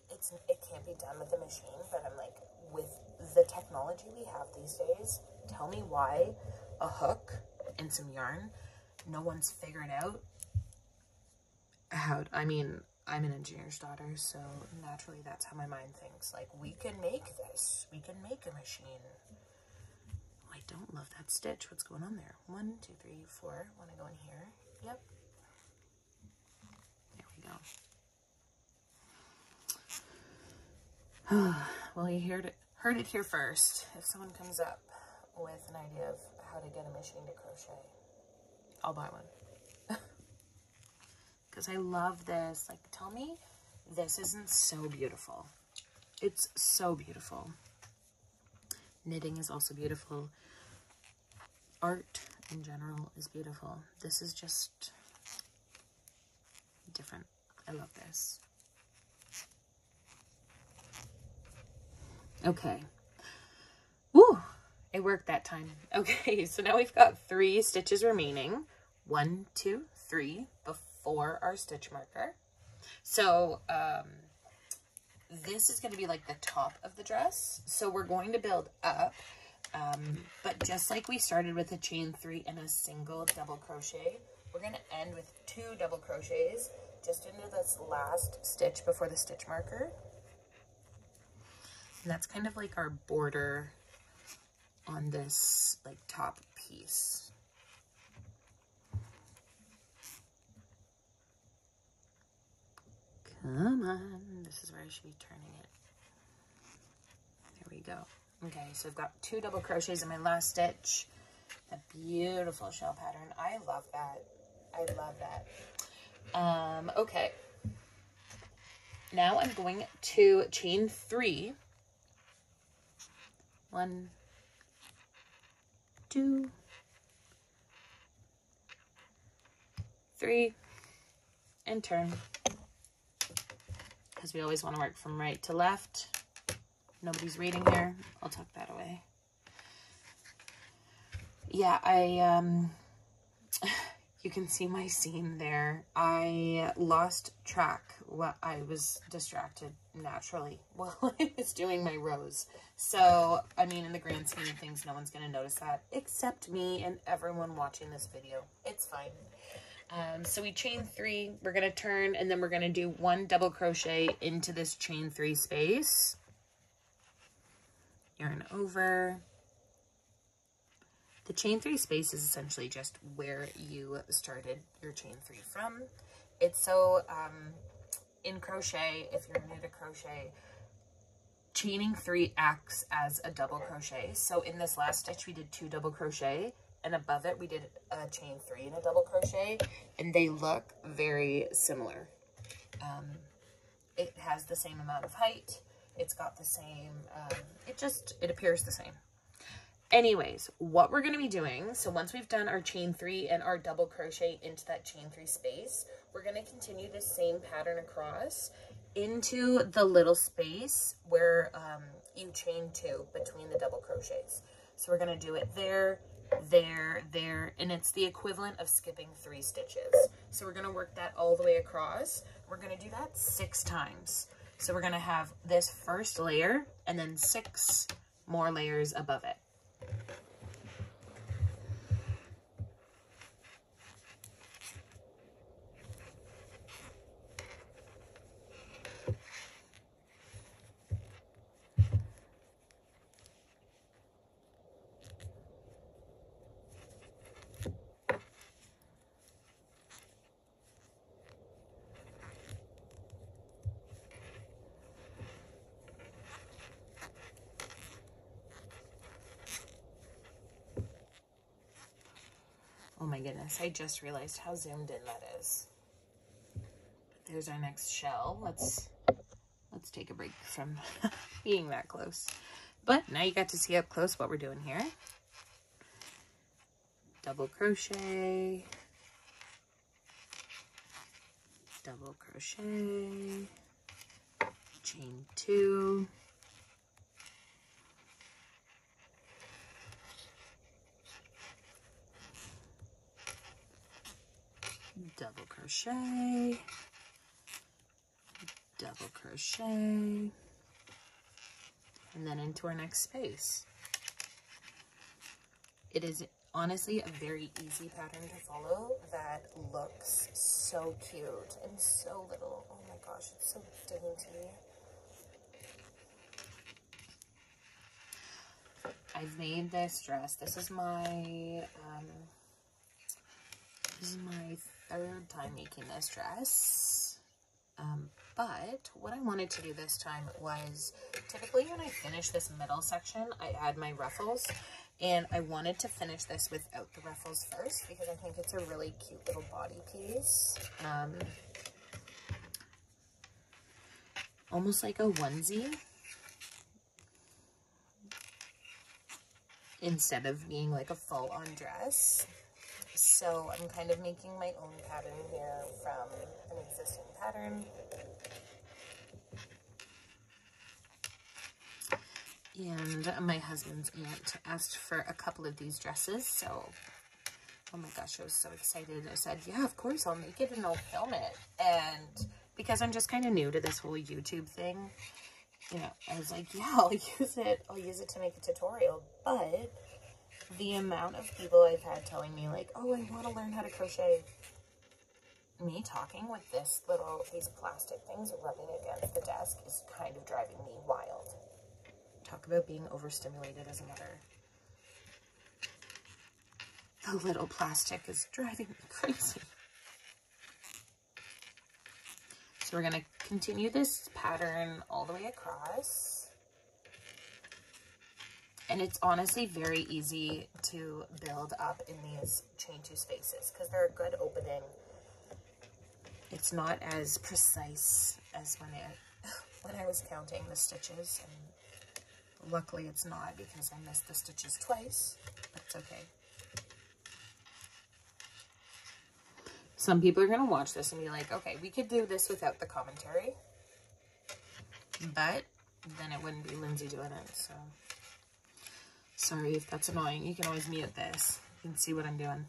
Speaker 1: it can't be done with a machine, but I'm like, with the technology we have these days, tell me why a hook and some yarn, no one's figured out how, I mean, I'm an engineer's daughter, so naturally that's how my mind thinks. Like, we can make this, we can make a machine. I don't love that stitch. What's going on there? 1, 2, 3, 4. Want to go in here? Yep. There we go. Well, you heard it here first. If someone comes up with an idea of how to get a machine to crochet, I'll buy one. Because I love this. Like, tell me this isn't so beautiful. It's so beautiful. Knitting is also beautiful. Art in general is beautiful. This is just different. I love this. Okay. Woo! It worked that time. Okay, so now we've got 3 stitches remaining. 1, 2, 3 before our stitch marker. So, this is going to be like the top of the dress. So we're going to build up. But just like we started with a chain 3 and a single double crochet, we're going to end with 2 double crochets just into this last stitch before the stitch marker. And that's kind of like our border on this like top piece. Come on, this is where I should be turning it. There we go. Okay, so I've got 2 double crochets in my last stitch. A beautiful shell pattern. I love that. I love that. Okay. Now I'm going to chain 3. 1, 2, 3, and turn. Because we always want to work from right to left. Nobody's reading here. I'll tuck that away. Yeah, you can see my seam there. I lost track. I was distracted naturally while I was doing my rows. So, I mean, in the grand scheme of things, no one's going to notice that except me and everyone watching this video. It's fine. So we chain 3, we're going to turn, and then we're going to do 1 double crochet into this chain 3 space. Yarn over, The chain 3 space is essentially just where you started your chain 3 from. It's so, in crochet, if you're new to crochet, chaining 3 acts as a double crochet. So in this last stitch, we did 2 double crochet, and above it, we did a chain 3 and a double crochet, and they look very similar. It has the same amount of height. It's got the same, it appears the same. Anyways, what we're going to be doing, so once we've done our chain 3 and our double crochet into that chain 3 space, we're going to continue the same pattern across into the little space where you chain 2 between the double crochets. So we're going to do it there, there, there, and it's the equivalent of skipping 3 stitches. So we're going to work that all the way across. We're going to do that 6 times. So we're going to have this first layer and then 6 more layers above it. Oh my goodness, I just realized how zoomed in that is. There's our next shell. Let's take a break from being that close. But now you got to see up close what we're doing here. Double crochet, double crochet, chain 2, double crochet, double crochet, and then into our next space. It is honestly a very easy pattern to follow that looks so cute and so little. Oh my gosh, it's so dainty. I've made this dress. This is my 3rd time making this dress. But what I wanted to do this time was, typically when I finish this middle section, I add my ruffles, and I wanted to finish this without the ruffles first because I think it's a really cute little body piece. Almost like a onesie, instead of being like a full-on dress. So I'm kind of making my own pattern here from an existing pattern. And my husband's aunt asked for a couple of these dresses, so oh my gosh, I was so excited. I said, yeah, of course, I'll make it and I'll film it. And because I'm just kind of new to this whole YouTube thing, you know, I was like, yeah, I'll use it to make a tutorial. But the amount of people I've had telling me, like, oh, I want to learn how to crochet. Me talking with these plastic things rubbing against the desk is kind of driving me wild. Talk about being overstimulated as a mother. The little plastic is driving me crazy. So we're going to continue this pattern all the way across. And it's honestly very easy to build up in these chain 2 spaces because they're a good opening. It's not as precise as when I was counting the stitches, and luckily it's not because I missed the stitches twice, but it's okay. Some people are going to watch this and be like, okay, we could do this without the commentary, but then it wouldn't be Lindsay doing it, so sorry if that's annoying. You can always mute this. You can see what I'm doing.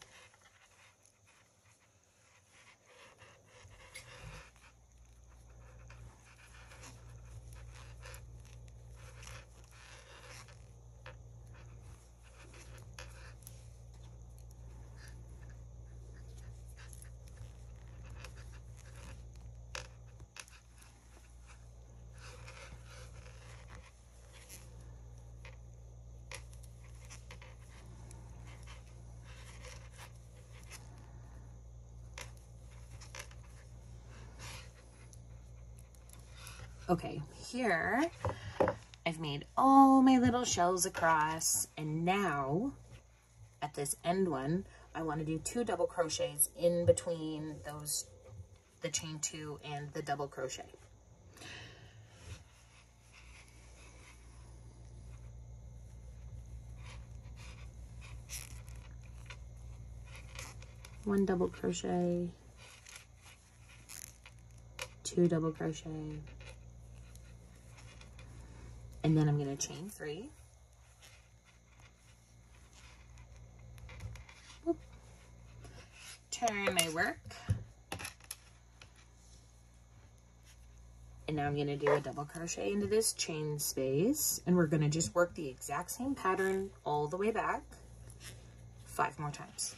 Speaker 1: Okay, here I've made all my little shells across, and now at this end one, I want to do 2 double crochets in between those, the chain 2 and the double crochet. One double crochet, 2 double crochet, and then I'm going to chain 3. Whoop. Turn my work, and now I'm going to do a double crochet into this chain space, and we're going to just work the exact same pattern all the way back 5 more times.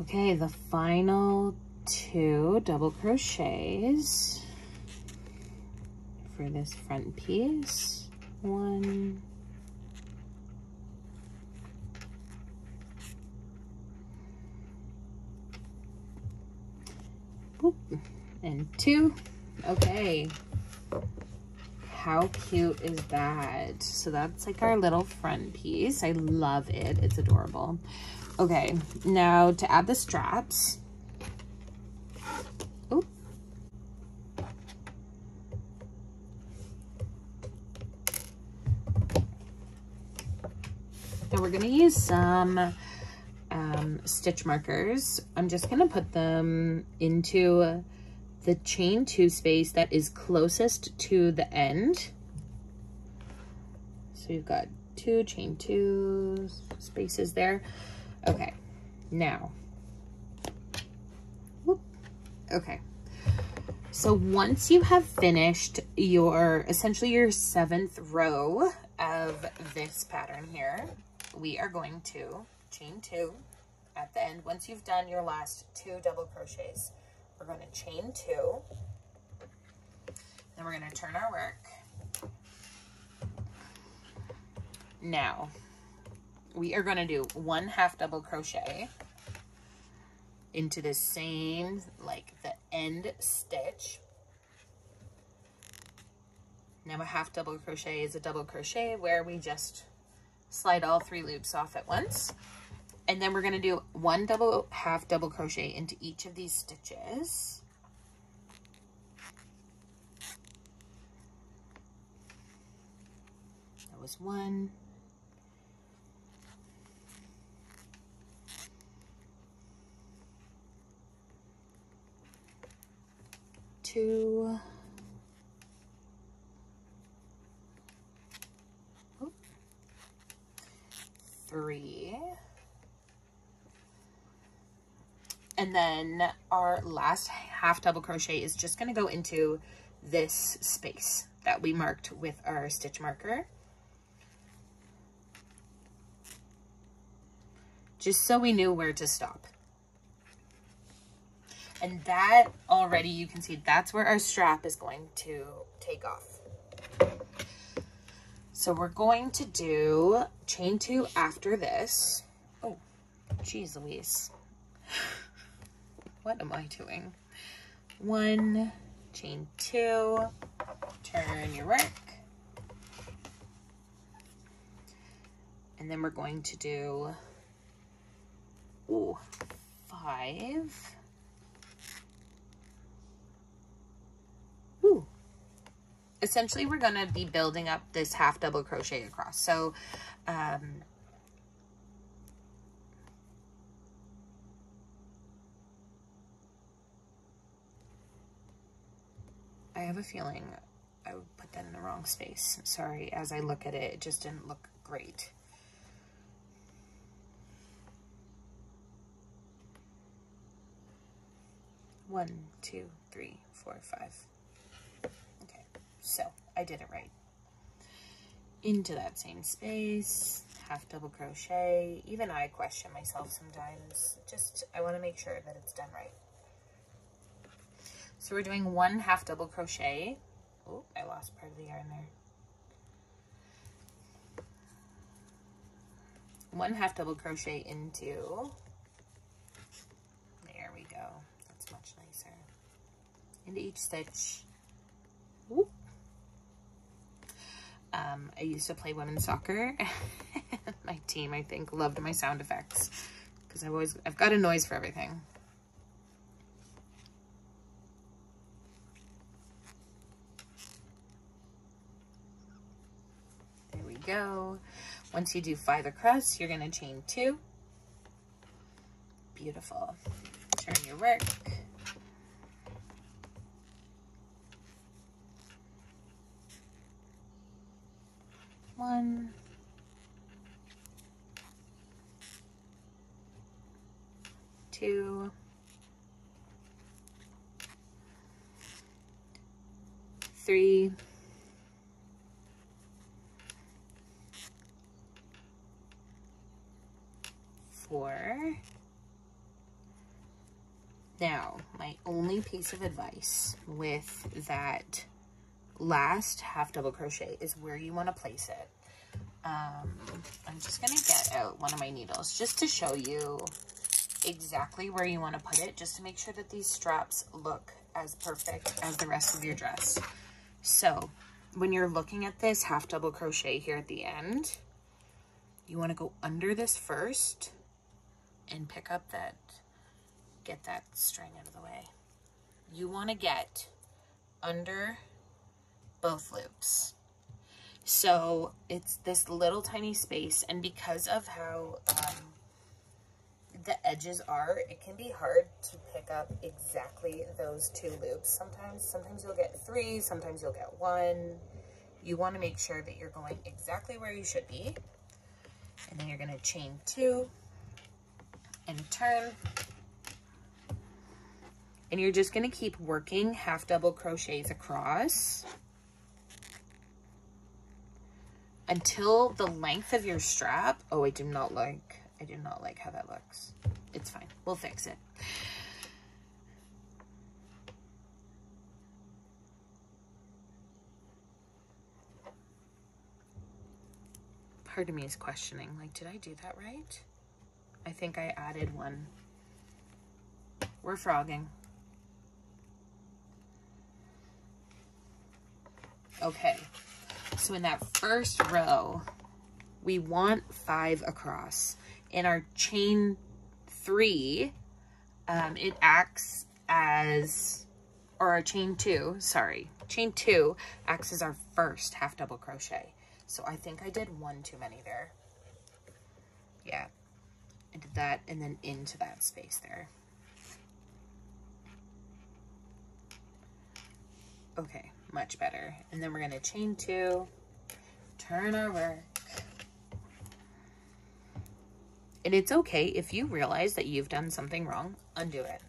Speaker 1: Okay, the final 2 double crochets for this front piece. 1, whoop, and 2. Okay, how cute is that? So that's like our little front piece. I love it. It's adorable. Okay, now to add the straps. Ooh. Now we're gonna use some stitch markers. I'm just gonna put them into the chain 2 space that is closest to the end. So we've got 2 chain 2 spaces there. Okay, now, whoop, okay. So once you have finished your, essentially your 7th row of this pattern here, we are going to chain 2 at the end. Once you've done your last 2 double crochets, we're going to chain 2, then we're going to turn our work. Now, we are going to do 1 half double crochet into the same, like the end stitch. Now a half double crochet is a double crochet where we just slide all 3 loops off at once. And then we're going to do 1 half double crochet into each of these stitches. That was 1. 2, 3, and then our last half double crochet is just going to go into this space that we marked with our stitch marker, just so we knew where to stop. And that already, you can see that's where our strap is going to take off. So we're going to do chain 2 after this. Oh, geez Louise. What am I doing? 1, chain 2, turn your work. And then we're going to do 5. Ooh. Essentially, we're going to be building up this half double crochet across. So, I have a feeling I would put that in the wrong space. Sorry, as I look at it, it just didn't look great. One, 2, 3, 4, 5. Okay, so I did it right. Into that same space, half double crochet. Even I question myself sometimes. Just, I want to make sure that it's done right. So we're doing 1 half double crochet. Oh, I lost part of the yarn there. 1 half double crochet into, there we go. That's much nicer. Into each stitch. Whoop. I used to play women's soccer. My team, I think, loved my sound effects because I've got a noise for everything. There we go. Once you do 5 across, you're going to chain 2. Beautiful. Turn your work. One, 2, 3, 4. Now, my only piece of advice with that last half double crochet is where you want to place it. I'm just going to get out one of my needles just to show you exactly where you want to put it, just to make sure that these straps look as perfect as the rest of your dress. So when you're looking at this half double crochet here at the end, you want to go under this first and pick up that, get that string out of the way. You want to get under both loops. So it's this little tiny space, and because of how the edges are, it can be hard to pick up exactly those 2 loops. Sometimes you'll get 3, sometimes you'll get 1. You want to make sure that you're going exactly where you should be. And then you're going to chain 2 and turn. And you're just going to keep working half double crochets across until the length of your strap. Oh, I do not like how that looks. It's fine. We'll fix it. Part of me is questioning, like, did I do that right? I think I added 1. We're frogging. Okay. So in that first row, we want 5 across. In our chain 3, it acts as, or our chain 2, sorry. Chain 2 acts as our first half double crochet. So I think I did 1 too many there. Yeah. I did that and then into that space there. Okay, much better. And then we're going to chain 2, turn our work. And it's okay if you realize that you've done something wrong, undo it.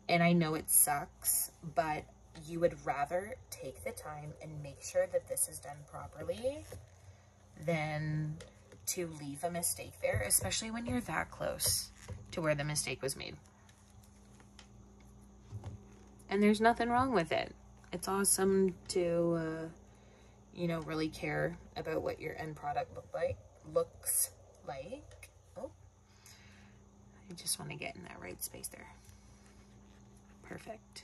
Speaker 1: And I know it sucks, but you would rather take the time and make sure that this is done properly than to leave a mistake there, especially when you're that close to where the mistake was made. And there's nothing wrong with it. It's awesome to, you know, really care about what your end product looks like. Oh, I just want to get in that right space there. Perfect.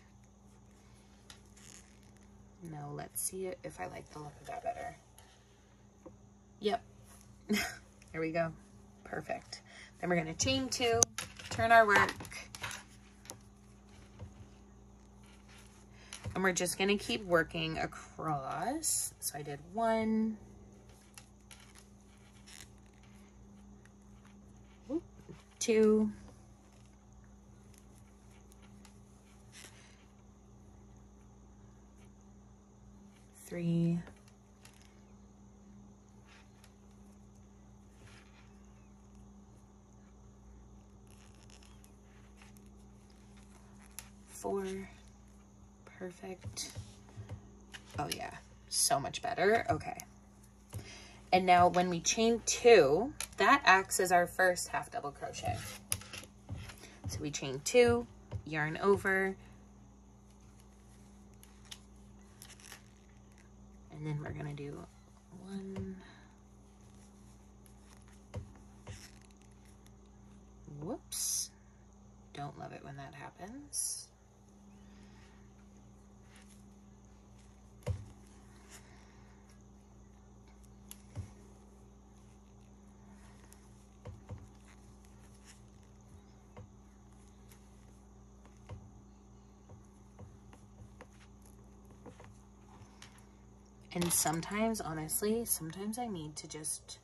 Speaker 1: No, let's see if I like the look of that better. Yep. There we go. Perfect. Then we're going to chain 2, turn our work. And we're just going to keep working across. So I did 1, 2, 3, 4. Perfect. Oh yeah, so much better. Okay. And now when we chain 2, that acts as our first half double crochet. So we chain 2, yarn over, and then we're gonna do 1, whoops, don't love it when that happens. And sometimes, honestly, sometimes I need to just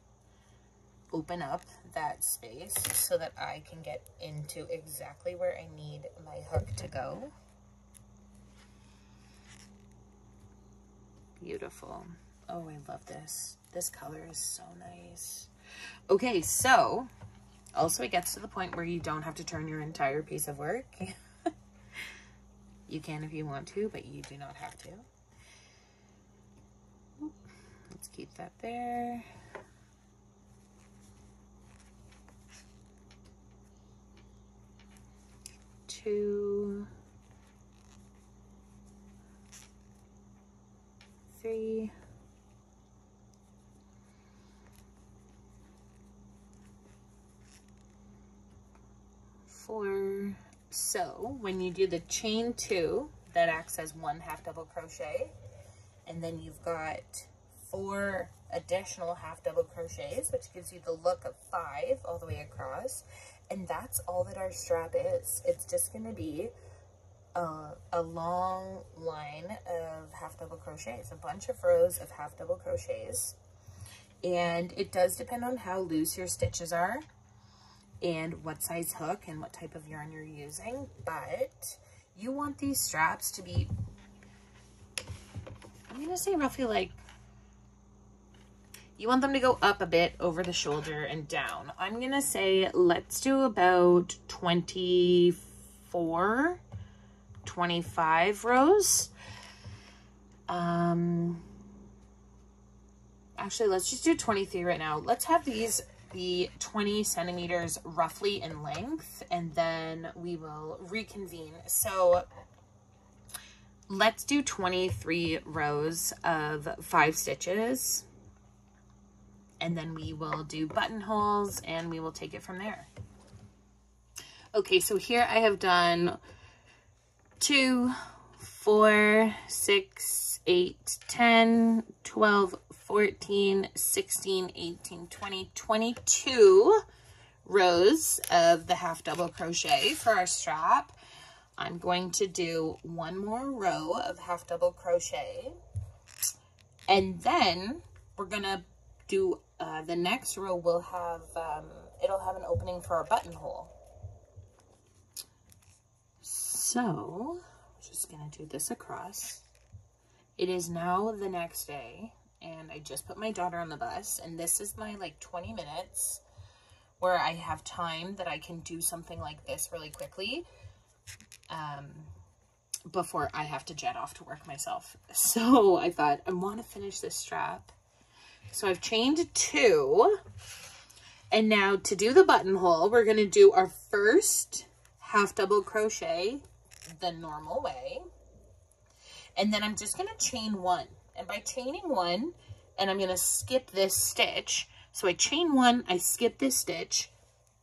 Speaker 1: open up that space so that I can get into exactly where I need my hook to go. Beautiful. Oh, I love this. This color is so nice. Okay, so also it gets to the point where you don't have to turn your entire piece of work. You can if you want to, but you do not have to. Let's keep that there. Two, 3, 4. So when you do the chain 2, that acts as 1 half double crochet, and then you've got 4 additional half double crochets, which gives you the look of 5 all the way across. And that's all that our strap is. It's just going to be a long line of half double crochets, a bunch of rows of half double crochets. And it does depend on how loose your stitches are and what size hook and what type of yarn you're using, but you want these straps to be, I'm going to say roughly like, you want them to go up a bit over the shoulder and down. I'm going to say let's do about 24, 25 rows. Actually, let's just do 23 right now. Let's have these be 20 centimeters roughly in length, and then we will reconvene. So let's do 23 rows of 5 stitches. And then we will do buttonholes and we will take it from there. Okay, so here I have done 2, 4, 6, 8, 10, 12, 14, 16, 18, 20, 22 rows of the half double crochet for our strap. I'm going to do 1 more row of half double crochet. And then we're gonna do the next row will have, it'll have an opening for our buttonhole. So, I'm just gonna do this across. It is now the next day, and I just put my daughter on the bus, and this is my like 20 minutes where I have time that I can do something like this really quickly before I have to jet off to work myself. So I thought, I want to finish this strap. So I've chained 2, and now to do the buttonhole, we're going to do our first half double crochet the normal way, and then I'm just going to chain 1, and by chaining 1, and I'm going to skip this stitch, so I chain 1, I skip this stitch,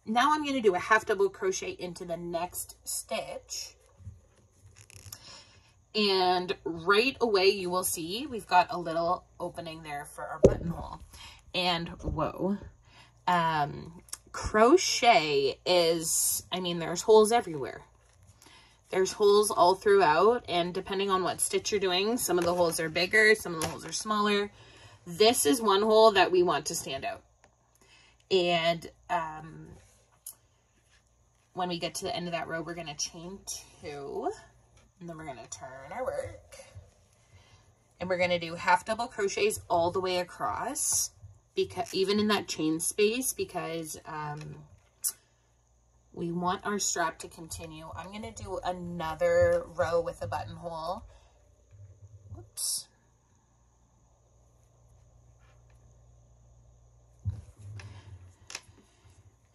Speaker 1: now I'm going to do a half double crochet into the next stitch, And right away you will see we've got a little opening there for our buttonhole. And whoa, crochet is, I mean, there's holes everywhere. There's holes all throughout, and depending on what stitch you're doing, some of the holes are bigger, some of the holes are smaller. This is one hole that we want to stand out. And when we get to the end of that row, we're going to chain 2, and then we're going to turn our work. And we're going to do half double crochets all the way across, because even in that chain space, because we want our strap to continue. I'm going to do another row with a buttonhole. Whoops.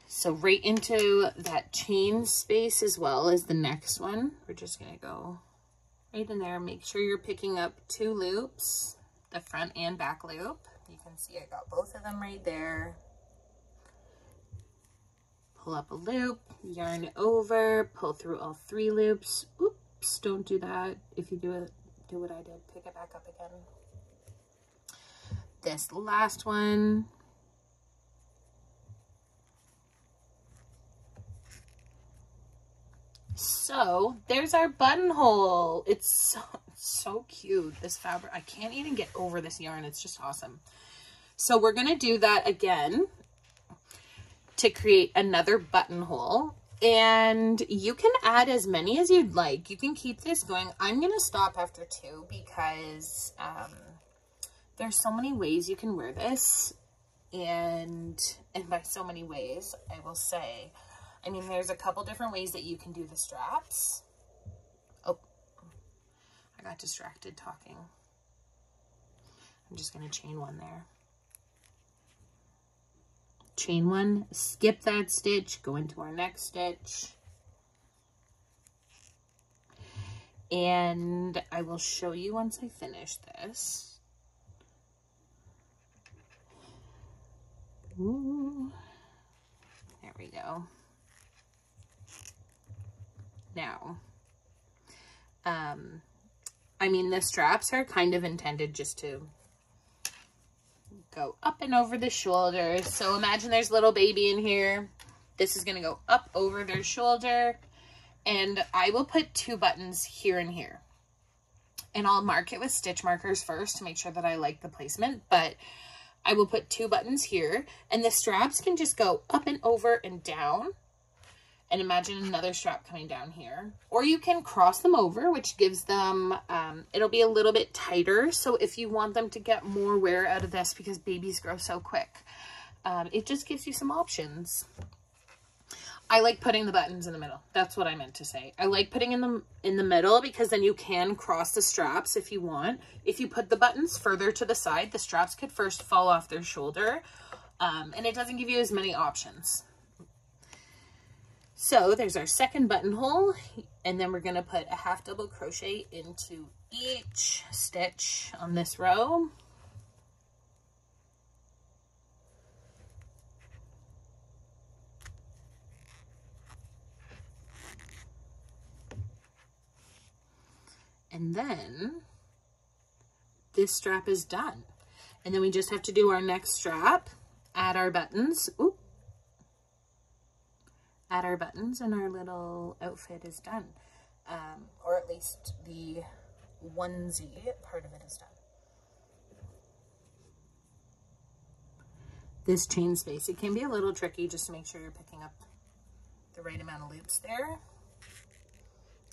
Speaker 1: So right into that chain space as well as the next one. We're just going to go right in there. Make sure you're picking up 2 loops, the front and back loop. You can see I got both of them right there. Pull up a loop, yarn over, pull through all 3 loops. Oops, don't do that. If you do what I did, pick it back up again. This last one. So there's our buttonhole. It's so cute, this fabric. I can't even get over this yarn. It's just awesome. So we're going to do that again to create another buttonhole, and you can add as many as you'd like. You can keep this going. I'm going to stop after 2 because there's so many ways you can wear this, and by so many ways, I will say, I mean, there's a couple different ways that you can do the straps. Oh, I got distracted talking. I'm just going to chain 1 there. Chain 1, skip that stitch, go into our next stitch. And I will show you once I finish this. Ooh, there we go. Now, I mean, the straps are kind of intended just to go up and over the shoulders. So imagine there's a little baby in here. This is going to go up over their shoulder. And I will put 2 buttons here and here. And I'll mark it with stitch markers first to make sure that I like the placement. But I will put 2 buttons here. And the straps can just go up and over and down. And imagine another strap coming down here. Or you can cross them over, which gives them, it'll be a little bit tighter. So if you want them to get more wear out of this, because babies grow so quick, it just gives you some options. I like putting the buttons in the middle. That's what I meant to say. I like putting in the middle because then you can cross the straps if you want. If you put the buttons further to the side, the straps could first fall off their shoulder, and it doesn't give you as many options. So there's our second buttonhole, and then we're going to put a half double crochet into each stitch on this row. And then this strap is done. And then we just have to do our next strap, add our buttons. Ooh. Add our buttons, and our little outfit is done. Or at least the onesie part of it is done. This chain space, it can be a little tricky just to make sure you're picking up the right amount of loops there.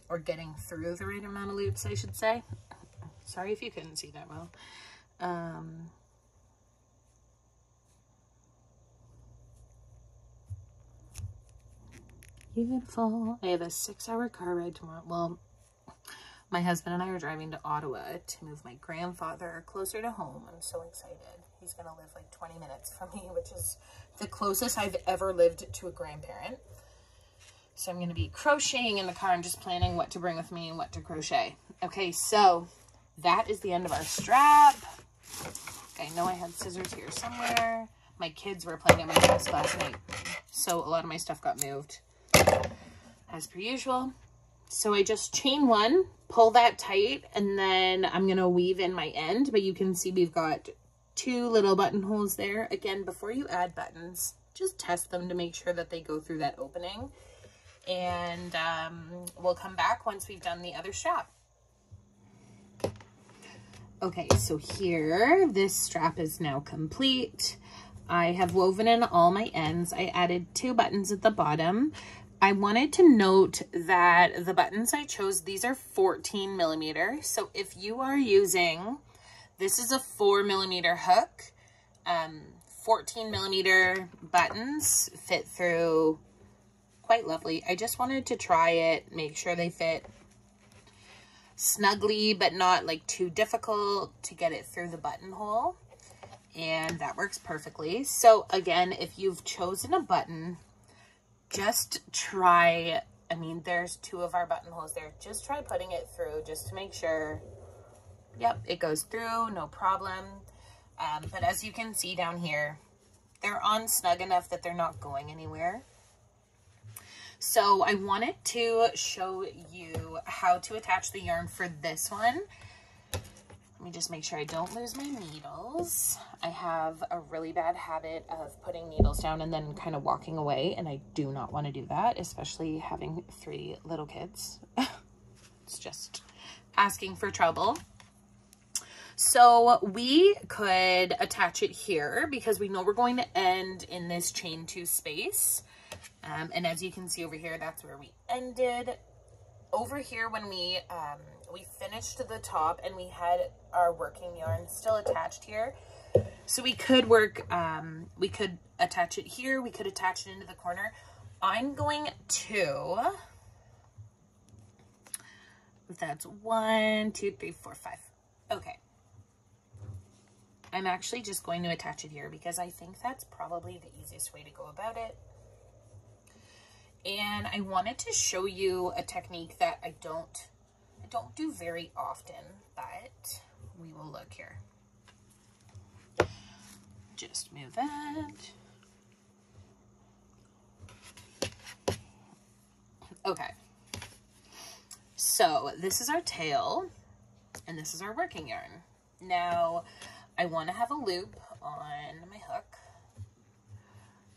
Speaker 1: Or getting through the right amount of loops, I should say. Sorry if you couldn't see that well. Beautiful. I have a 6-hour car ride tomorrow. Well, my husband and I are driving to Ottawa to move my grandfather closer to home. I'm so excited. He's going to live like 20 minutes from me, which is the closest I've ever lived to a grandparent. So I'm going to be crocheting in the car and just planning what to bring with me and what to crochet. Okay, so that is the end of our strap. I know I had scissors here somewhere. My kids were playing at my house last night, so a lot of my stuff got moved as per usual. So I just chain 1 pull that tight, and then I'm going to weave in my end, but you can see we've got 2 little buttonholes there. Again, before you add buttons, just test them to make sure that they go through that opening. And we'll come back once we've done the other strap. Okay, so here, this strap is now complete. I have woven in all my ends. I added 2 buttons at the bottom. I wanted to note that the buttons I chose, these are 14 millimeter. So if you are using, this is a 4 millimeter hook, 14 millimeter buttons fit through quite lovely. I just wanted to try it, make sure they fit snugly, but not like too difficult to get it through the buttonhole. And that works perfectly. So again, if you've chosen a button, just try, I mean, there's 2 of our buttonholes there. Just try putting it through just to make sure, yep, it goes through, no problem. But as you can see down here, they're on snug enough that they're not going anywhere. So I wanted to show you how to attach the yarn for this one. Let me just make sure I don't lose my needles. I have a really bad habit of putting needles down and then kind of walking away, and I do not want to do that, especially having 3 little kids. It's just asking for trouble. So we could attach it here because we know we're going to end in this chain 2 space. And as you can see over here, that's where we ended. Over here, when we finished the top and we had our working yarn still attached here. So we could work, we could attach it here. We could attach it into the corner. I'm going to, that's 1, 2, 3, 4, 5. Okay. I'm actually just going to attach it here because I think that's probably the easiest way to go about it. And I wanted to show you a technique that I don't do very often, but we will look here. Just move that. Okay. So this is our tail and this is our working yarn. Now I want to have a loop on my hook.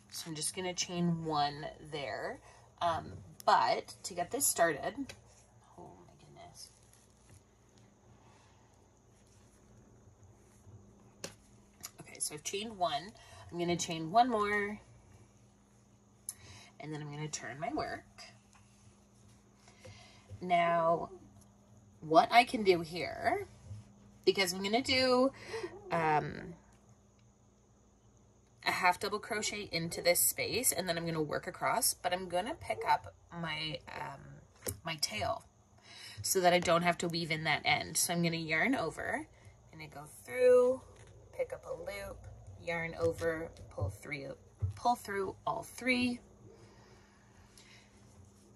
Speaker 1: So I'm just going to chain 1 there. But to get this started, oh my goodness. Okay, so I've chained 1. I'm going to chain 1 more. And then I'm going to turn my work. Now, what I can do here, because I'm going to do a half double crochet into this space, and then I'm going to work across, but I'm going to pick up my my tail so that I don't have to weave in that end. So I'm going to yarn over and I go through, pick up a loop, yarn over, pull through all 3,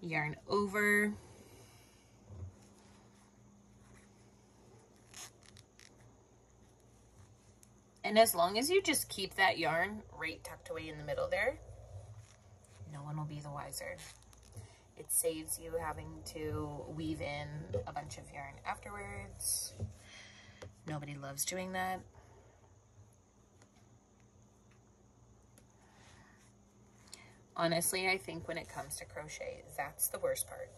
Speaker 1: yarn over, and as long as you just keep that yarn right tucked away in the middle there, no one will be the wiser. It saves you having to weave in a bunch of yarn afterwards. Nobody loves doing that. Honestly, I think when it comes to crochet, that's the worst part.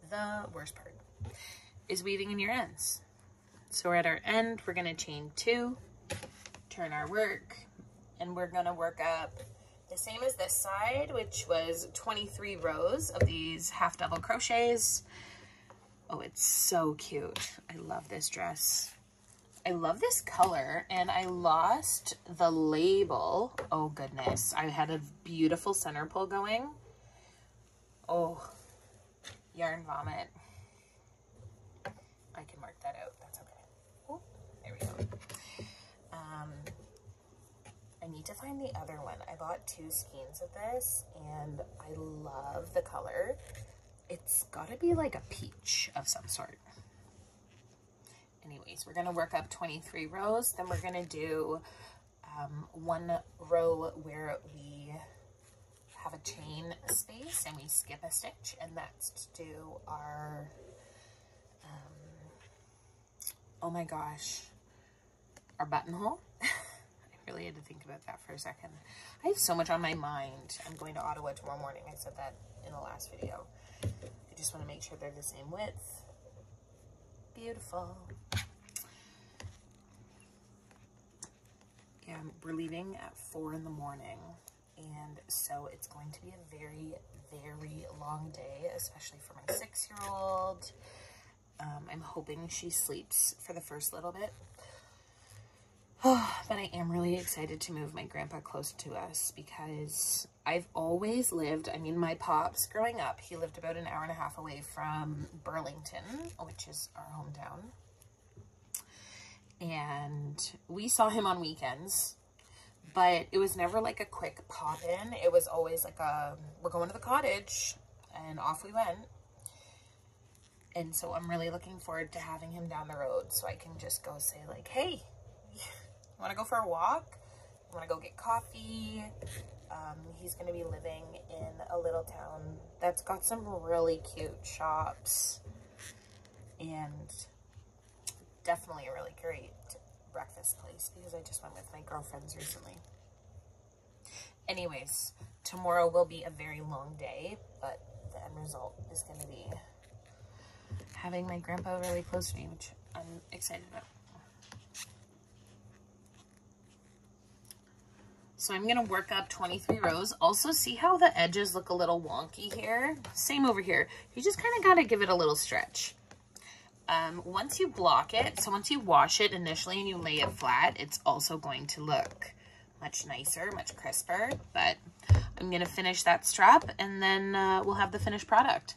Speaker 1: The worst part is weaving in your ends. So we're at our end, we're gonna chain 2, turn our work, and we're gonna work up the same as this side, which was 23 rows of these half double crochets. Oh, it's so cute. I love this dress. I love this color, and I lost the label. Oh goodness, I had a beautiful center pull going. Oh, yarn vomit. I can mark that out, that's okay. Oh, there we go. I need to find the other one. I bought 2 skeins of this, and I love the color. It's gotta be like a peach of some sort. Anyways, we're gonna work up 23 rows, then we're gonna do 1 row where we have a chain space and we skip a stitch, and that's to do our oh my gosh, our buttonhole. I really had to think about that for a second. I have so much on my mind. I'm going to Ottawa tomorrow morning. I said that in the last video. I just want to make sure they're the same width. Beautiful. Yeah, we're leaving at 4 in the morning. And so it's going to be a very, very long day, especially for my 6-year-old. I'm hoping she sleeps for the first little bit. But I am really excited to move my grandpa close to us because I've always lived, I mean, my pops growing up, he lived about an hour and a half away from Burlington, which is our hometown. And we saw him on weekends, but it was never like a quick pop in. It was always like we're going to the cottage, and off we went. And so I'm really looking forward to having him down the road so I can just go say like, hey, you want to go for a walk? You want to go get coffee? He's going to be living in a little town that's got some really cute shops and definitely a really great breakfast place because I just went with my girlfriends recently. Anyways, tomorrow will be a very long day, but the end result is going to be having my grandpa really close to me, which I'm excited about. So I'm going to work up 23 rows. Also, see how the edges look a little wonky here? Same over here. You just kind of got to give it a little stretch. Once you block it, so once you wash it initially and you lay it flat, it's also going to look much nicer, much crisper. But I'm going to finish that strap and then we'll have the finished product.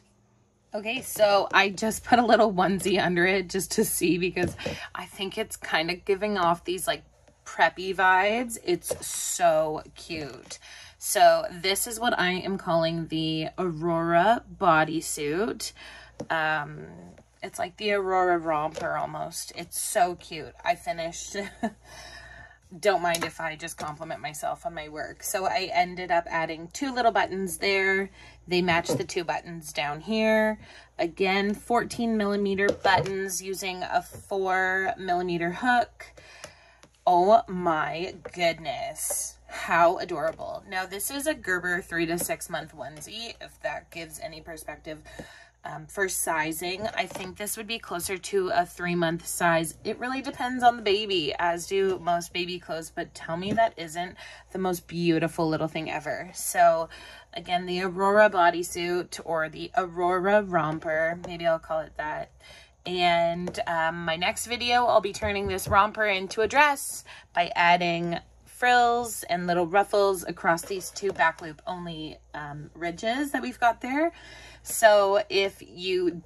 Speaker 1: Okay, so I just put a little onesie under it just to see because I think it's kind of giving off these like preppy vibes. It's so cute. So this is what I am calling the Aurora bodysuit. It's like the Aurora romper almost. It's so cute. I finished. Don't mind if I just compliment myself on my work. So I ended up adding 2 little buttons there. They match the 2 buttons down here. Again, 14mm buttons using a 4mm hook. Oh my goodness, how adorable. Now this is a Gerber 3 to 6 month onesie, if that gives any perspective. For sizing, I think this would be closer to a 3-month size. It really depends on the baby, as do most baby clothes, but tell me that isn't the most beautiful little thing ever. So again, the Aurora bodysuit or the Aurora romper, maybe I'll call it that. And my next video, I'll be turning this romper into a dress by adding frills and little ruffles across these 2 back loop only ridges that we've got there. So if you,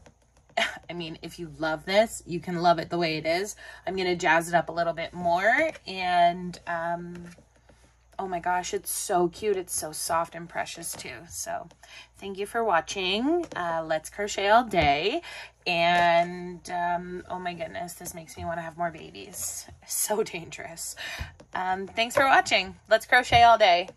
Speaker 1: if you love this, you can love it the way it is. I'm going to jazz it up a little bit more. And oh my gosh, it's so cute. It's so soft and precious too. So thank you for watching. Let's crochet all day. And oh my goodness, this makes me want to have more babies. So dangerous. Thanks for watching. Let's crochet all day.